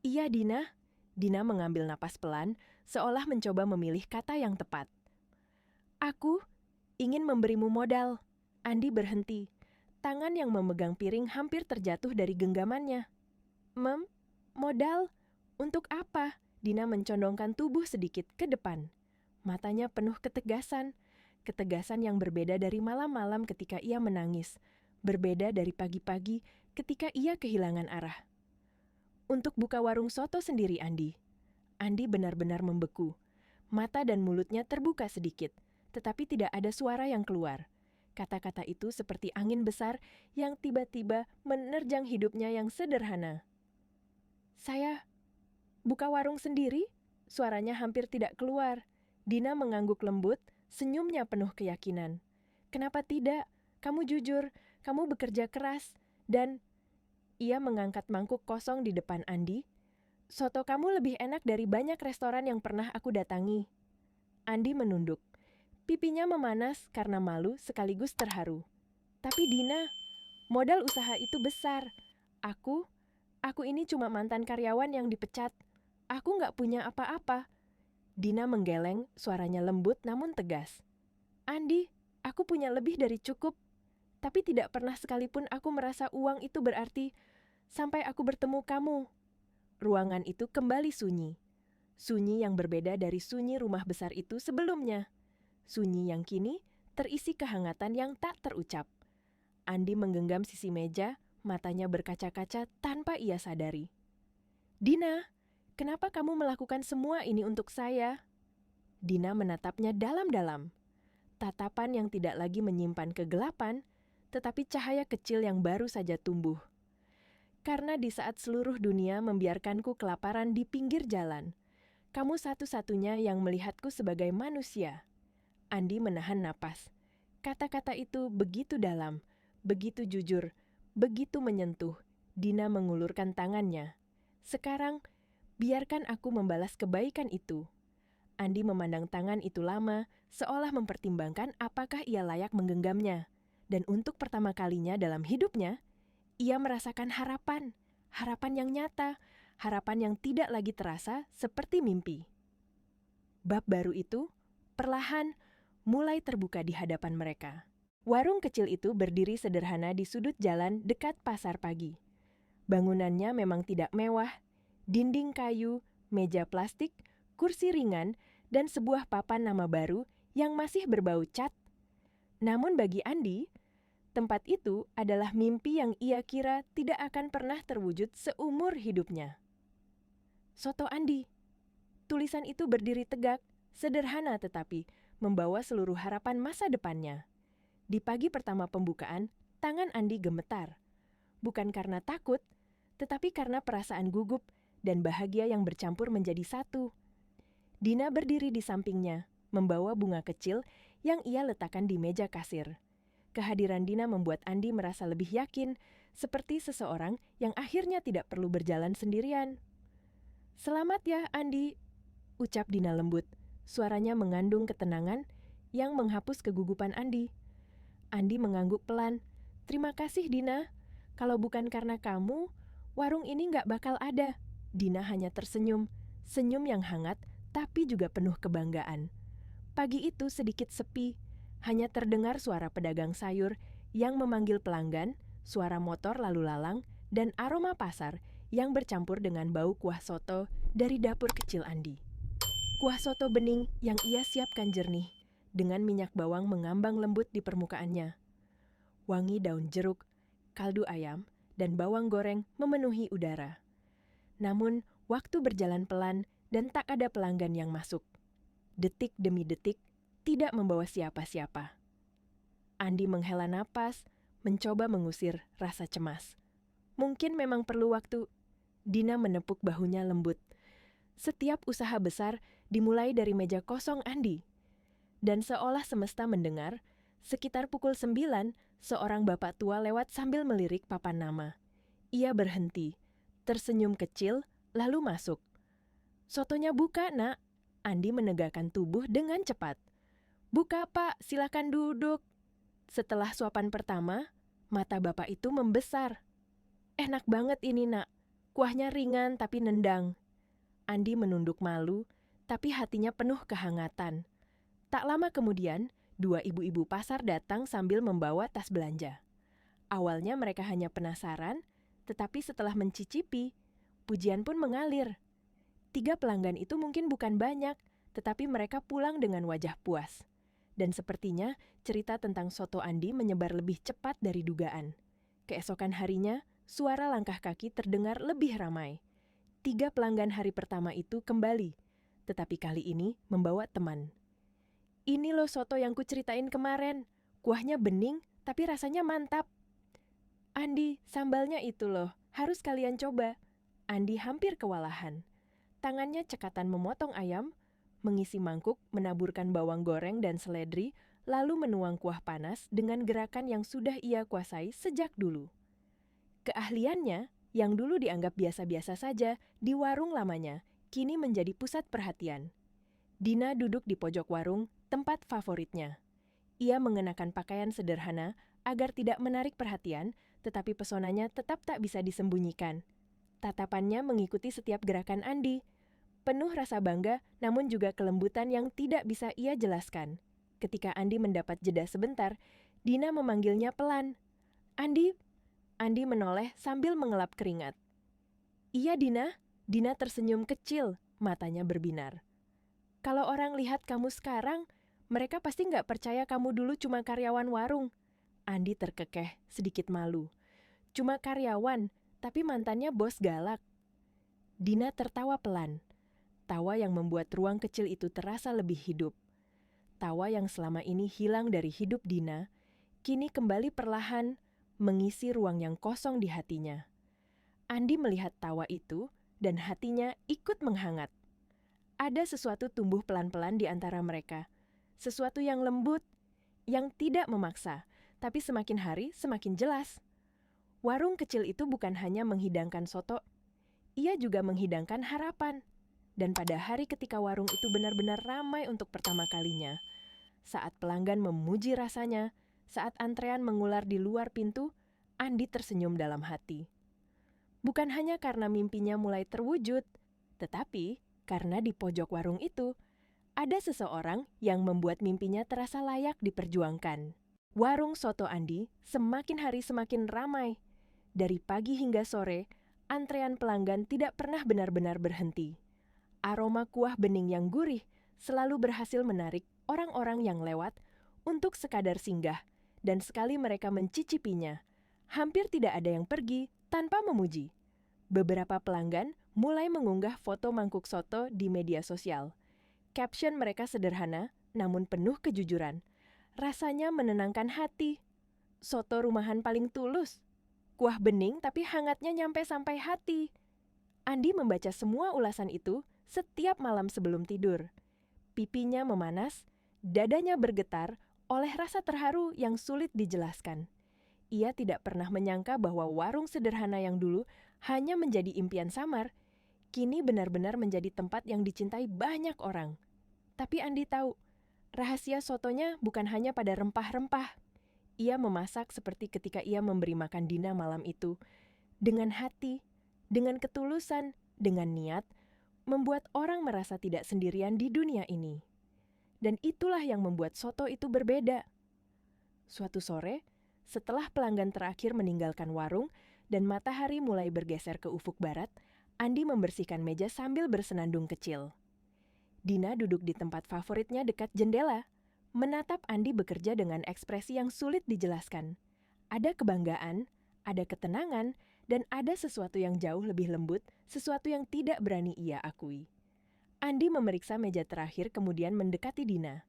"Iya, Dina." Dina mengambil napas pelan, seolah mencoba memilih kata yang tepat. "Aku ingin memberimu modal." Andi berhenti. Tangan yang memegang piring hampir terjatuh dari genggamannya. Modal? Untuk apa?" Dina mencondongkan tubuh sedikit ke depan. Matanya penuh ketegasan. Ketegasan yang berbeda dari malam-malam ketika ia menangis. Berbeda dari pagi-pagi ketika ia kehilangan arah. "Untuk buka warung soto sendiri, Andi." Andi benar-benar membeku. Mata dan mulutnya terbuka sedikit, tetapi tidak ada suara yang keluar. Kata-kata itu seperti angin besar yang tiba-tiba menerjang hidupnya yang sederhana. Saya buka warung sendiri? Suaranya hampir tidak keluar. Dina mengangguk lembut, senyumnya penuh keyakinan. Kenapa tidak? Kamu jujur, kamu bekerja keras, dan ia mengangkat mangkuk kosong di depan Andi. Soto kamu lebih enak dari banyak restoran yang pernah aku datangi. Andi menunduk. Pipinya memanas karena malu sekaligus terharu. Tapi Dina, modal usaha itu besar. Aku ini cuma mantan karyawan yang dipecat. Aku nggak punya apa-apa. Dina menggeleng, suaranya lembut namun tegas. Andi, aku punya lebih dari cukup. Tapi tidak pernah sekalipun aku merasa uang itu berarti sampai aku bertemu kamu. Ruangan itu kembali sunyi. Sunyi yang berbeda dari sunyi rumah besar itu sebelumnya. Sunyi yang kini terisi kehangatan yang tak terucap. Andi menggenggam sisi meja, matanya berkaca-kaca tanpa ia sadari. Dina, kenapa kamu melakukan semua ini untuk saya? Dina menatapnya dalam-dalam. Tatapan yang tidak lagi menyimpan kegelapan, tetapi cahaya kecil yang baru saja tumbuh. Karena di saat seluruh dunia membiarkanku kelaparan di pinggir jalan, kamu satu-satunya yang melihatku sebagai manusia. Andi menahan napas. Kata-kata itu begitu dalam, begitu jujur, begitu menyentuh. Dina mengulurkan tangannya. Sekarang, biarkan aku membalas kebaikan itu. Andi memandang tangan itu lama, seolah mempertimbangkan apakah ia layak menggenggamnya. Dan untuk pertama kalinya dalam hidupnya, ia merasakan harapan. Harapan yang nyata, harapan yang tidak lagi terasa seperti mimpi. Bab baru itu, perlahan, mulai terbuka di hadapan mereka. Warung kecil itu berdiri sederhana di sudut jalan dekat pasar pagi. Bangunannya memang tidak mewah, dinding kayu, meja plastik, kursi ringan, dan sebuah papan nama baru yang masih berbau cat. Namun bagi Andi, tempat itu adalah mimpi yang ia kira tidak akan pernah terwujud seumur hidupnya. Soto Andi. Tulisan itu berdiri tegak, sederhana tetapi membawa seluruh harapan masa depannya. Di pagi pertama pembukaan, tangan Andi gemetar. Bukan karena takut, tetapi karena perasaan gugup dan bahagia yang bercampur menjadi satu. Dina berdiri di sampingnya, membawa bunga kecil yang ia letakkan di meja kasir. Kehadiran Dina membuat Andi merasa lebih yakin, seperti seseorang yang akhirnya tidak perlu berjalan sendirian. Selamat ya, Andi, ucap Dina lembut. Suaranya mengandung ketenangan yang menghapus kegugupan Andi. Andi mengangguk pelan. Terima kasih, Dina. Kalau bukan karena kamu, warung ini nggak bakal ada. Dina hanya tersenyum, senyum yang hangat, tapi juga penuh kebanggaan. Pagi itu sedikit sepi, hanya terdengar suara pedagang sayur yang memanggil pelanggan, suara motor lalu lalang, dan aroma pasar yang bercampur dengan bau kuah soto dari dapur kecil Andi. Kuah soto bening yang ia siapkan jernih, dengan minyak bawang mengambang lembut di permukaannya. Wangi daun jeruk, kaldu ayam, dan bawang goreng memenuhi udara. Namun, waktu berjalan pelan dan tak ada pelanggan yang masuk. Detik demi detik, tidak membawa siapa-siapa. Andi menghela napas, mencoba mengusir rasa cemas. Mungkin memang perlu waktu. Dina menepuk bahunya lembut. Setiap usaha besar dimulai dari meja kosong Andi. Dan seolah semesta mendengar, sekitar pukul 9, seorang bapak tua lewat sambil melirik papan nama. Ia berhenti, tersenyum kecil, lalu masuk. Sotonya buka, Nak. Andi menegakkan tubuh dengan cepat. Buka, Pak, silakan duduk. Setelah suapan pertama, mata bapak itu membesar. Enak banget ini, Nak. Kuahnya ringan tapi nendang. Andi menunduk malu, tapi hatinya penuh kehangatan. Tak lama kemudian, dua ibu-ibu pasar datang sambil membawa tas belanja. Awalnya mereka hanya penasaran, tetapi setelah mencicipi, pujian pun mengalir. 3 pelanggan itu mungkin bukan banyak, tetapi mereka pulang dengan wajah puas. Dan sepertinya cerita tentang soto Andi menyebar lebih cepat dari dugaan. Keesokan harinya, suara langkah kaki terdengar lebih ramai. 3 pelanggan hari pertama itu kembali, tetapi kali ini membawa teman. Ini loh soto yang kuceritain kemarin. Kuahnya bening, tapi rasanya mantap. Andi, sambalnya itu loh, harus kalian coba. Andi hampir kewalahan. Tangannya cekatan memotong ayam, mengisi mangkuk, menaburkan bawang goreng dan seledri, lalu menuang kuah panas dengan gerakan yang sudah ia kuasai sejak dulu. Keahliannya, yang dulu dianggap biasa-biasa saja di warung lamanya, kini menjadi pusat perhatian. Dina duduk di pojok warung, tempat favoritnya. Ia mengenakan pakaian sederhana agar tidak menarik perhatian, tetapi pesonanya tetap tak bisa disembunyikan. Tatapannya mengikuti setiap gerakan Andi, penuh rasa bangga namun juga kelembutan yang tidak bisa ia jelaskan. Ketika Andi mendapat jeda sebentar, Dina memanggilnya pelan. "Andi." Andi menoleh sambil mengelap keringat. "Iya, Dina." Dina tersenyum kecil, matanya berbinar. "Kalau orang lihat kamu sekarang, mereka pasti nggak percaya kamu dulu cuma karyawan warung." Andi terkekeh, sedikit malu. "Cuma karyawan, tapi mantannya bos galak." Dina tertawa pelan. Tawa yang membuat ruang kecil itu terasa lebih hidup. Tawa yang selama ini hilang dari hidup Dina, kini kembali perlahan mengisi ruang yang kosong di hatinya. Andi melihat tawa itu dan hatinya ikut menghangat. Ada sesuatu tumbuh pelan-pelan di antara mereka. Sesuatu yang lembut, yang tidak memaksa, tapi semakin hari semakin jelas. Warung kecil itu bukan hanya menghidangkan soto, ia juga menghidangkan harapan. Dan pada hari ketika warung itu benar-benar ramai untuk pertama kalinya, saat pelanggan memuji rasanya, saat antrean mengular di luar pintu, Andi tersenyum dalam hati. Bukan hanya karena mimpinya mulai terwujud, tetapi karena di pojok warung itu, ada seseorang yang membuat mimpinya terasa layak diperjuangkan. Warung soto Andi semakin hari semakin ramai. Dari pagi hingga sore, antrean pelanggan tidak pernah benar-benar berhenti. Aroma kuah bening yang gurih selalu berhasil menarik orang-orang yang lewat untuk sekadar singgah, dan sekali mereka mencicipinya, hampir tidak ada yang pergi tanpa memuji. Beberapa pelanggan mulai mengunggah foto mangkuk soto di media sosial. Caption mereka sederhana, namun penuh kejujuran. Rasanya menenangkan hati. Soto rumahan paling tulus. Kuah bening tapi hangatnya nyampe sampai hati. Andi membaca semua ulasan itu setiap malam sebelum tidur. Pipinya memanas, dadanya bergetar oleh rasa terharu yang sulit dijelaskan. Ia tidak pernah menyangka bahwa warung sederhana yang dulu hanya menjadi impian samar, kini benar-benar menjadi tempat yang dicintai banyak orang. Tapi Andi tahu, rahasia sotonya bukan hanya pada rempah-rempah. Ia memasak seperti ketika ia memberi makan Dina malam itu, dengan hati, dengan ketulusan, dengan niat, membuat orang merasa tidak sendirian di dunia ini. Dan itulah yang membuat soto itu berbeda. Suatu sore, setelah pelanggan terakhir meninggalkan warung dan matahari mulai bergeser ke ufuk barat, Andi membersihkan meja sambil bersenandung kecil. Dina duduk di tempat favoritnya dekat jendela, menatap Andi bekerja dengan ekspresi yang sulit dijelaskan. Ada kebanggaan, ada ketenangan, dan ada sesuatu yang jauh lebih lembut, sesuatu yang tidak berani ia akui. Andi memeriksa meja terakhir kemudian mendekati Dina.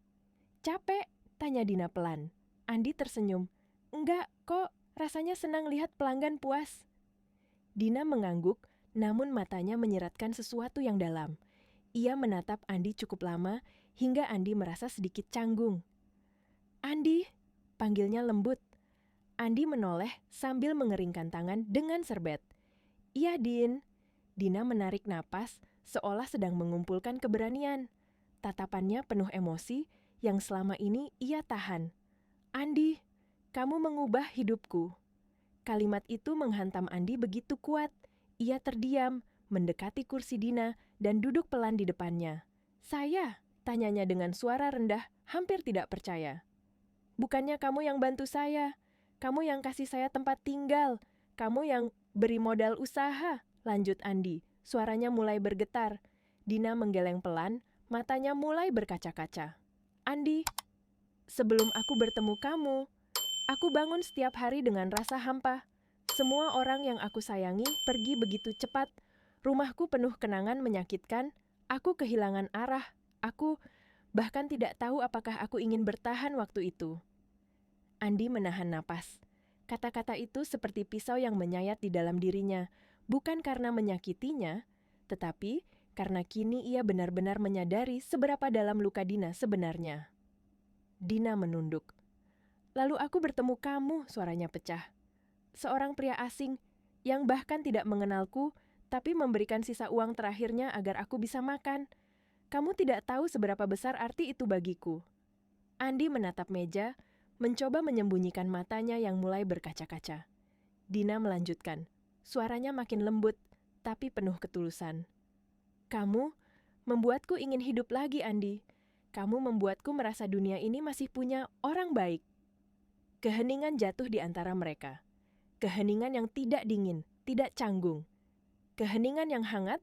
"Capek?" tanya Dina pelan. Andi tersenyum. "Enggak kok, rasanya senang lihat pelanggan puas." Dina mengangguk, namun matanya menyeratkan sesuatu yang dalam. Ia menatap Andi cukup lama, hingga Andi merasa sedikit canggung. "Andi," panggilnya lembut. Andi menoleh sambil mengeringkan tangan dengan serbet. "Iya, Din." Dina menarik napas, seolah sedang mengumpulkan keberanian. Tatapannya penuh emosi yang selama ini ia tahan. "Andi, kamu mengubah hidupku." Kalimat itu menghantam Andi begitu kuat. Ia terdiam, mendekati kursi Dina, dan duduk pelan di depannya. "Saya?" tanyanya dengan suara rendah, hampir tidak percaya. "Bukannya kamu yang bantu saya. Kamu yang kasih saya tempat tinggal. Kamu yang beri modal usaha," lanjut Andi. Suaranya mulai bergetar. Dina menggeleng pelan, matanya mulai berkaca-kaca. "Andi, sebelum aku bertemu kamu, aku bangun setiap hari dengan rasa hampa. Semua orang yang aku sayangi pergi begitu cepat. Rumahku penuh kenangan menyakitkan. Aku kehilangan arah. Aku bahkan tidak tahu apakah aku ingin bertahan waktu itu." Andi menahan napas. Kata-kata itu seperti pisau yang menyayat di dalam dirinya, bukan karena menyakitinya, tetapi karena kini ia benar-benar menyadari seberapa dalam luka Dina sebenarnya. Dina menunduk. "Lalu aku bertemu kamu," suaranya pecah. "Seorang pria asing yang bahkan tidak mengenalku, tapi memberikan sisa uang terakhirnya agar aku bisa makan. Kamu tidak tahu seberapa besar arti itu bagiku." Andi menatap meja, mencoba menyembunyikan matanya yang mulai berkaca-kaca. Dina melanjutkan, suaranya makin lembut, tapi penuh ketulusan. "Kamu membuatku ingin hidup lagi, Andi. Kamu membuatku merasa dunia ini masih punya orang baik." Keheningan jatuh di antara mereka. Keheningan yang tidak dingin, tidak canggung. Keheningan yang hangat,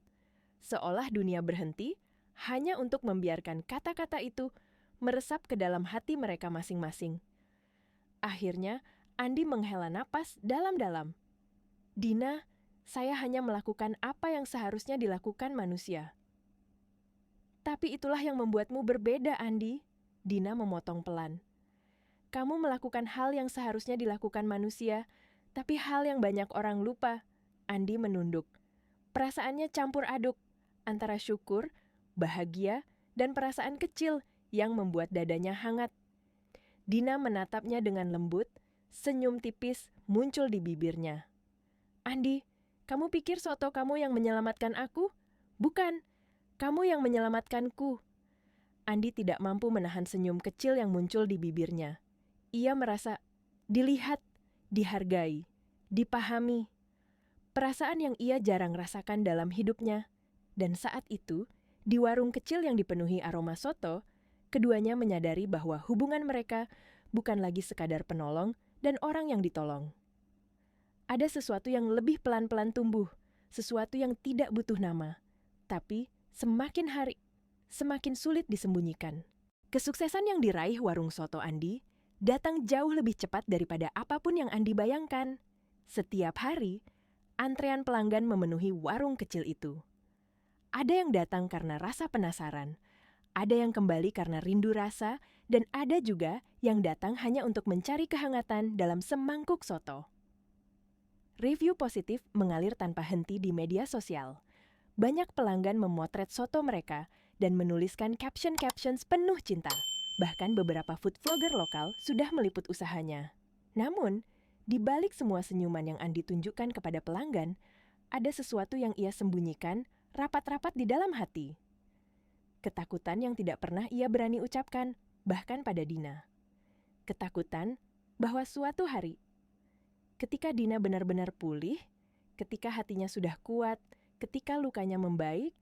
seolah dunia berhenti, hanya untuk membiarkan kata-kata itu meresap ke dalam hati mereka masing-masing. Akhirnya, Andi menghela napas dalam-dalam. "Dina, saya hanya melakukan apa yang seharusnya dilakukan manusia." "Tapi itulah yang membuatmu berbeda, Andi," Dina memotong pelan. "Kamu melakukan hal yang seharusnya dilakukan manusia, tapi hal yang banyak orang lupa." Andi menunduk. Perasaannya campur aduk antara syukur, bahagia, dan perasaan kecil yang membuat dadanya hangat. Dina menatapnya dengan lembut, senyum tipis muncul di bibirnya. "Andi, kamu pikir Soto kamu yang menyelamatkan aku? Bukan, kamu yang menyelamatkanku." Andi tidak mampu menahan senyum kecil yang muncul di bibirnya. Ia merasa dilihat, dihargai, dipahami. Perasaan yang ia jarang rasakan dalam hidupnya. Dan saat itu, di warung kecil yang dipenuhi aroma soto, keduanya menyadari bahwa hubungan mereka bukan lagi sekadar penolong dan orang yang ditolong. Ada sesuatu yang lebih pelan-pelan tumbuh, sesuatu yang tidak butuh nama, tapi semakin hari, semakin sulit disembunyikan. Kesuksesan yang diraih warung soto Andi datang jauh lebih cepat daripada apapun yang Andi bayangkan. Setiap hari, antrean pelanggan memenuhi warung kecil itu. Ada yang datang karena rasa penasaran, ada yang kembali karena rindu rasa, dan ada juga yang datang hanya untuk mencari kehangatan dalam semangkuk soto. Review positif mengalir tanpa henti di media sosial. Banyak pelanggan memotret soto mereka dan menuliskan caption-captions penuh cinta. Bahkan beberapa food vlogger lokal sudah meliput usahanya. Namun, di balik semua senyuman yang Andi tunjukkan kepada pelanggan, ada sesuatu yang ia sembunyikan rapat-rapat di dalam hati. Ketakutan yang tidak pernah ia berani ucapkan, bahkan pada Dina. Ketakutan bahwa suatu hari, ketika Dina benar-benar pulih, ketika hatinya sudah kuat, ketika lukanya membaik,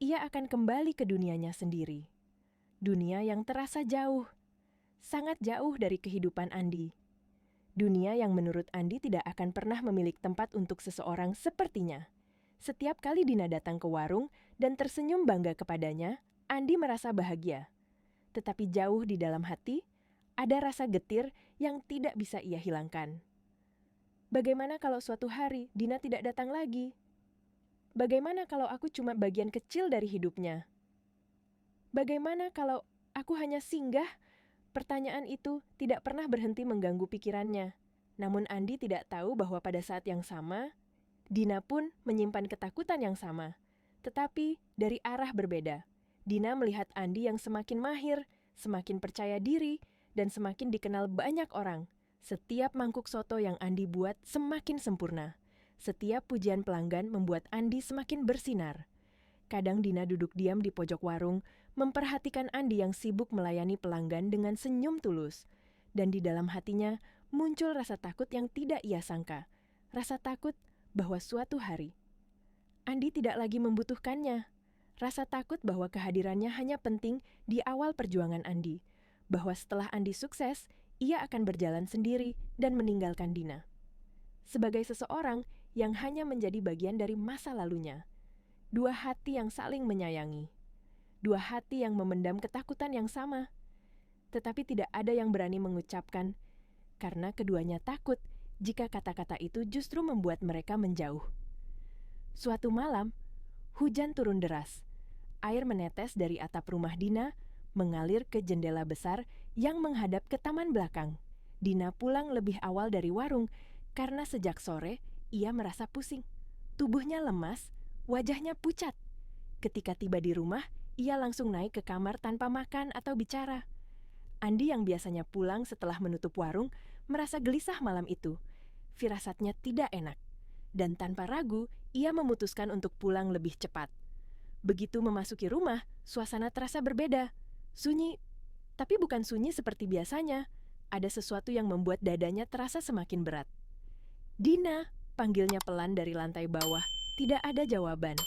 ia akan kembali ke dunianya sendiri. Dunia yang terasa jauh, sangat jauh dari kehidupan Andi. Dunia yang menurut Andi tidak akan pernah memiliki tempat untuk seseorang sepertinya. Setiap kali Dina datang ke warung dan tersenyum bangga kepadanya, Andi merasa bahagia. Tetapi jauh di dalam hati, ada rasa getir yang tidak bisa ia hilangkan. Bagaimana kalau suatu hari Dina tidak datang lagi? Bagaimana kalau aku cuma bagian kecil dari hidupnya? Bagaimana kalau aku hanya singgah? Pertanyaan itu tidak pernah berhenti mengganggu pikirannya. Namun Andi tidak tahu bahwa pada saat yang sama, Dina pun menyimpan ketakutan yang sama. Tetapi dari arah berbeda. Dina melihat Andi yang semakin mahir, semakin percaya diri, dan semakin dikenal banyak orang. Setiap mangkuk soto yang Andi buat semakin sempurna. Setiap pujian pelanggan membuat Andi semakin bersinar. Kadang Dina duduk diam di pojok warung, memperhatikan Andi yang sibuk melayani pelanggan dengan senyum tulus. Dan di dalam hatinya muncul rasa takut yang tidak ia sangka. Rasa takut bahwa suatu hari Andi tidak lagi membutuhkannya. Rasa takut bahwa kehadirannya hanya penting di awal perjuangan Andi. Bahwa setelah Andi sukses, ia akan berjalan sendiri dan meninggalkan Dina. Sebagai seseorang yang hanya menjadi bagian dari masa lalunya. Dua hati yang saling menyayangi. Dua hati yang memendam ketakutan yang sama. Tetapi tidak ada yang berani mengucapkan, karena keduanya takut jika kata-kata itu justru membuat mereka menjauh. Suatu malam, hujan turun deras. Air menetes dari atap rumah Dina, mengalir ke jendela besar yang menghadap ke taman belakang. Dina pulang lebih awal dari warung, karena sejak sore ia merasa pusing. Tubuhnya lemas, wajahnya pucat. Ketika tiba di rumah, ia langsung naik ke kamar tanpa makan atau bicara. Andi yang biasanya pulang setelah menutup warung, merasa gelisah malam itu. Firasatnya tidak enak. Dan tanpa ragu, ia memutuskan untuk pulang lebih cepat. Begitu memasuki rumah, suasana terasa berbeda. Sunyi, tapi bukan sunyi seperti biasanya. Ada sesuatu yang membuat dadanya terasa semakin berat. "Dina," panggilnya pelan dari lantai bawah. Tidak ada jawaban.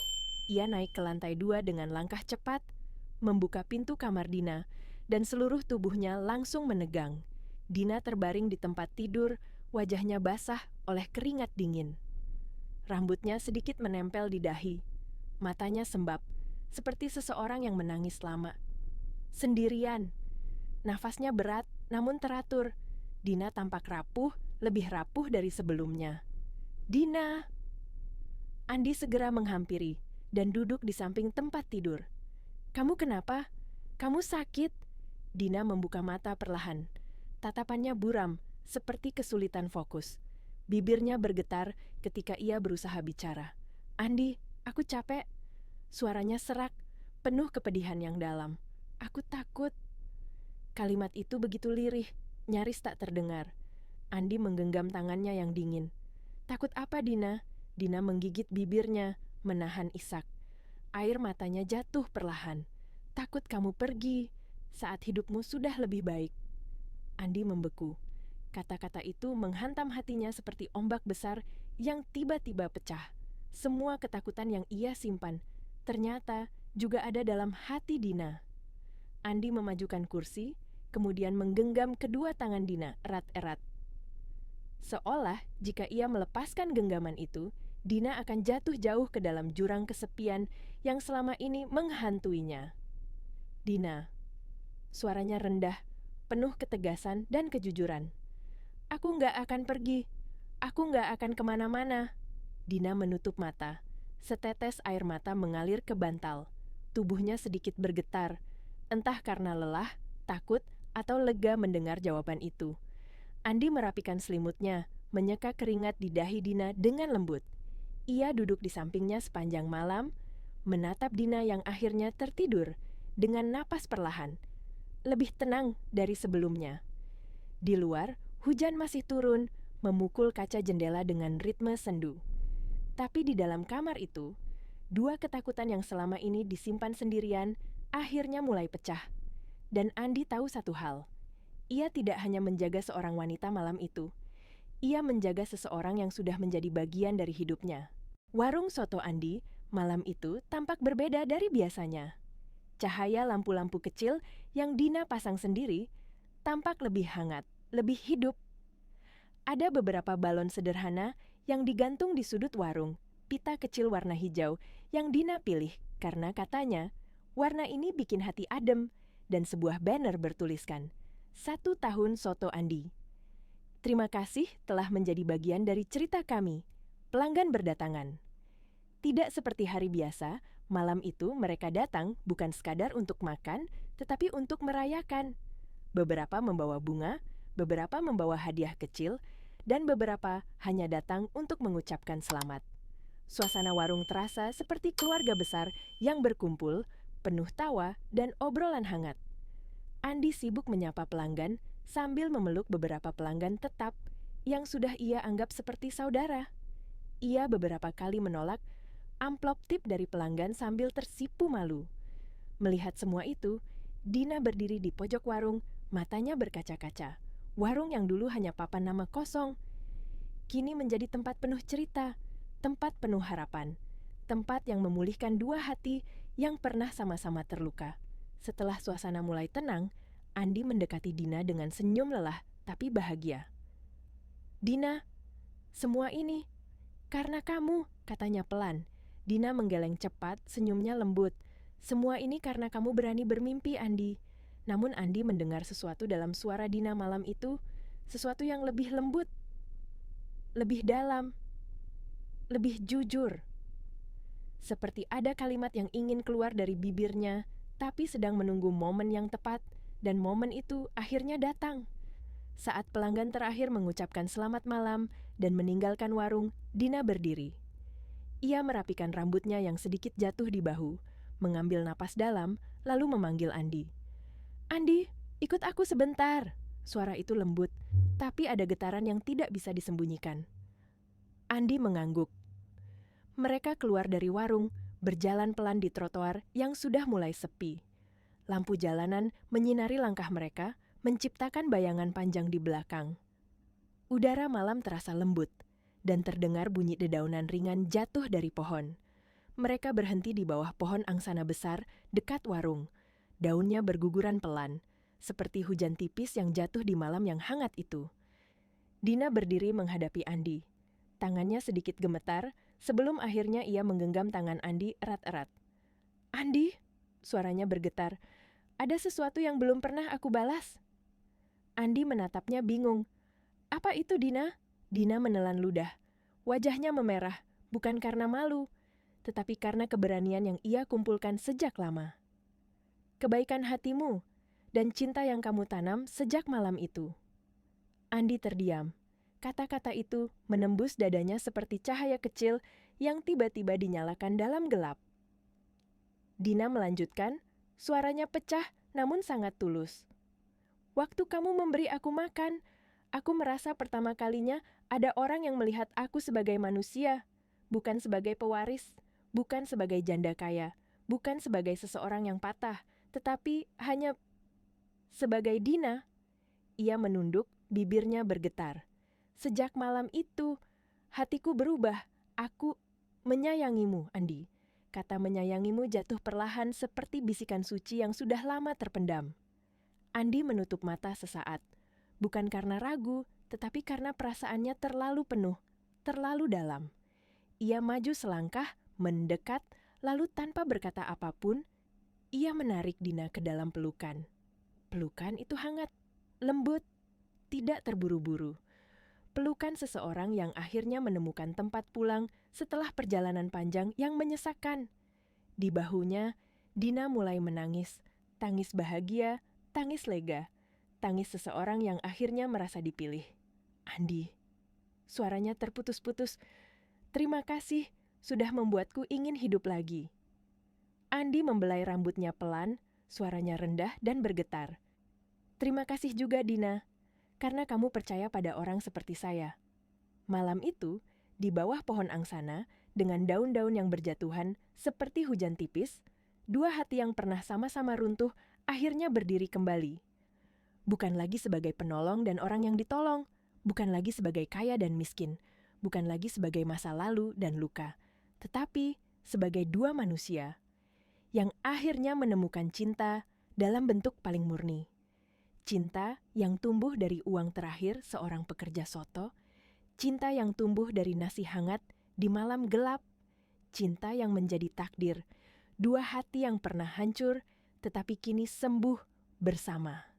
Ia naik ke lantai 2 dengan langkah cepat, membuka pintu kamar Dina, dan seluruh tubuhnya langsung menegang. Dina terbaring di tempat tidur, wajahnya basah oleh keringat dingin. Rambutnya sedikit menempel di dahi. Matanya sembab, seperti seseorang yang menangis lama. Sendirian. Nafasnya berat, namun teratur. Dina tampak rapuh, lebih rapuh dari sebelumnya. "Dina!" Andi segera menghampiri dan duduk di samping tempat tidur. "Kamu kenapa? Kamu sakit?" Dina membuka mata perlahan. Tatapannya buram, seperti kesulitan fokus. Bibirnya bergetar ketika ia berusaha bicara. "Andi, aku capek." Suaranya serak, penuh kepedihan yang dalam. "Aku takut." Kalimat itu begitu lirih, nyaris tak terdengar. Andi menggenggam tangannya yang dingin. "Takut apa, Dina?" Dina menggigit bibirnya, menahan isak. Air matanya jatuh perlahan. "Takut kamu pergi saat hidupmu sudah lebih baik." Andi membeku. Kata-kata itu menghantam hatinya seperti ombak besar yang tiba-tiba pecah. Semua ketakutan yang ia simpan, ternyata juga ada dalam hati Dina. Andi memajukan kursi, kemudian menggenggam kedua tangan Dina erat-erat. Seolah jika ia melepaskan genggaman itu, Dina akan jatuh jauh ke dalam jurang kesepian yang selama ini menghantuinya. "Dina." Suaranya rendah, penuh ketegasan dan kejujuran. "Aku nggak akan pergi. Aku nggak akan kemana-mana." Dina menutup mata. Setetes air mata mengalir ke bantal. Tubuhnya sedikit bergetar, entah karena lelah, takut, atau lega mendengar jawaban itu. Andi merapikan selimutnya, menyeka keringat di dahi Dina dengan lembut. Ia duduk di sampingnya sepanjang malam, menatap Dina yang akhirnya tertidur dengan napas perlahan, lebih tenang dari sebelumnya. Di luar, hujan masih turun, memukul kaca jendela dengan ritme sendu. Tapi di dalam kamar itu, dua ketakutan yang selama ini disimpan sendirian akhirnya mulai pecah. Dan Andi tahu satu hal, ia tidak hanya menjaga seorang wanita malam itu, ia menjaga seseorang yang sudah menjadi bagian dari hidupnya. Warung soto Andi malam itu tampak berbeda dari biasanya. Cahaya lampu-lampu kecil yang Dina pasang sendiri tampak lebih hangat, lebih hidup. Ada beberapa balon sederhana yang digantung di sudut warung, pita kecil warna hijau yang Dina pilih karena katanya warna ini bikin hati adem, dan sebuah banner bertuliskan, "1 tahun Soto Andi. Terima kasih telah menjadi bagian dari cerita kami. Pelanggan berdatangan." Tidak seperti hari biasa, malam itu mereka datang bukan sekadar untuk makan, tetapi untuk merayakan. Beberapa membawa bunga, beberapa membawa hadiah kecil, dan beberapa hanya datang untuk mengucapkan selamat. Suasana warung terasa seperti keluarga besar yang berkumpul, penuh tawa dan obrolan hangat. Andi sibuk menyapa pelanggan sambil memeluk beberapa pelanggan tetap yang sudah ia anggap seperti saudara. Ia beberapa kali menolak amplop tip dari pelanggan sambil tersipu malu. Melihat semua itu, Dina berdiri di pojok warung, matanya berkaca-kaca. Warung yang dulu hanya papan nama kosong, kini menjadi tempat penuh cerita, tempat penuh harapan, tempat yang memulihkan dua hati yang pernah sama-sama terluka. Setelah suasana mulai tenang, Andi mendekati Dina dengan senyum lelah tapi bahagia. "Dina, semua ini karena kamu," katanya pelan. Dina menggeleng cepat, senyumnya lembut. "Semua ini karena kamu berani bermimpi, Andi." Namun Andi mendengar sesuatu dalam suara Dina malam itu, sesuatu yang lebih lembut, lebih dalam, lebih jujur. Seperti ada kalimat yang ingin keluar dari bibirnya, tapi sedang menunggu momen yang tepat, dan momen itu akhirnya datang. Saat pelanggan terakhir mengucapkan selamat malam dan meninggalkan warung, Dina berdiri. Ia merapikan rambutnya yang sedikit jatuh di bahu, mengambil napas dalam, lalu memanggil Andi. "Andi, ikut aku sebentar." Suara itu lembut, tapi ada getaran yang tidak bisa disembunyikan. Andi mengangguk. Mereka keluar dari warung, berjalan pelan di trotoar yang sudah mulai sepi. Lampu jalanan menyinari langkah mereka, menciptakan bayangan panjang di belakang. Udara malam terasa lembut, dan terdengar bunyi dedaunan ringan jatuh dari pohon. Mereka berhenti di bawah pohon angsana besar dekat warung. Daunnya berguguran pelan, seperti hujan tipis yang jatuh di malam yang hangat itu. Dina berdiri menghadapi Andi. Tangannya sedikit gemetar, sebelum akhirnya ia menggenggam tangan Andi erat-erat. "Andi," suaranya bergetar, "ada sesuatu yang belum pernah aku balas." Andi menatapnya bingung. "Apa itu, Dina?" Dina menelan ludah. Wajahnya memerah, bukan karena malu, tetapi karena keberanian yang ia kumpulkan sejak lama. "Kebaikan hatimu dan cinta yang kamu tanam sejak malam itu." Andi terdiam. Kata-kata itu menembus dadanya seperti cahaya kecil yang tiba-tiba dinyalakan dalam gelap. Dina melanjutkan, suaranya pecah namun sangat tulus. "Waktu kamu memberi aku makan, aku merasa pertama kalinya ada orang yang melihat aku sebagai manusia, bukan sebagai pewaris, bukan sebagai janda kaya, bukan sebagai seseorang yang patah, tetapi hanya sebagai Dina." Ia menunduk, bibirnya bergetar. "Sejak malam itu, hatiku berubah. Aku menyayangimu, Andi." Kata menyayangimu jatuh perlahan seperti bisikan suci yang sudah lama terpendam. Andi menutup mata sesaat. Bukan karena ragu, tetapi karena perasaannya terlalu penuh, terlalu dalam. Ia maju selangkah, mendekat, lalu tanpa berkata apapun, ia menarik Dina ke dalam pelukan. Pelukan itu hangat, lembut, tidak terburu-buru. Pelukan seseorang yang akhirnya menemukan tempat pulang setelah perjalanan panjang yang menyesakkan. Di bahunya, Dina mulai menangis, tangis bahagia, tangis lega, tangis seseorang yang akhirnya merasa dipilih. "Andi." Suaranya terputus-putus. "Terima kasih, sudah membuatku ingin hidup lagi." Andi membelai rambutnya pelan, suaranya rendah dan bergetar. "Terima kasih juga, Dina, karena kamu percaya pada orang seperti saya." Malam itu, di bawah pohon angsana, dengan daun-daun yang berjatuhan seperti hujan tipis, dua hati yang pernah sama-sama runtuh akhirnya berdiri kembali. Bukan lagi sebagai penolong dan orang yang ditolong, bukan lagi sebagai kaya dan miskin, bukan lagi sebagai masa lalu dan luka, tetapi sebagai dua manusia yang akhirnya menemukan cinta dalam bentuk paling murni. Cinta yang tumbuh dari uang terakhir seorang pekerja soto, cinta yang tumbuh dari nasi hangat di malam gelap, cinta yang menjadi takdir, dua hati yang pernah hancur tetapi kini sembuh bersama.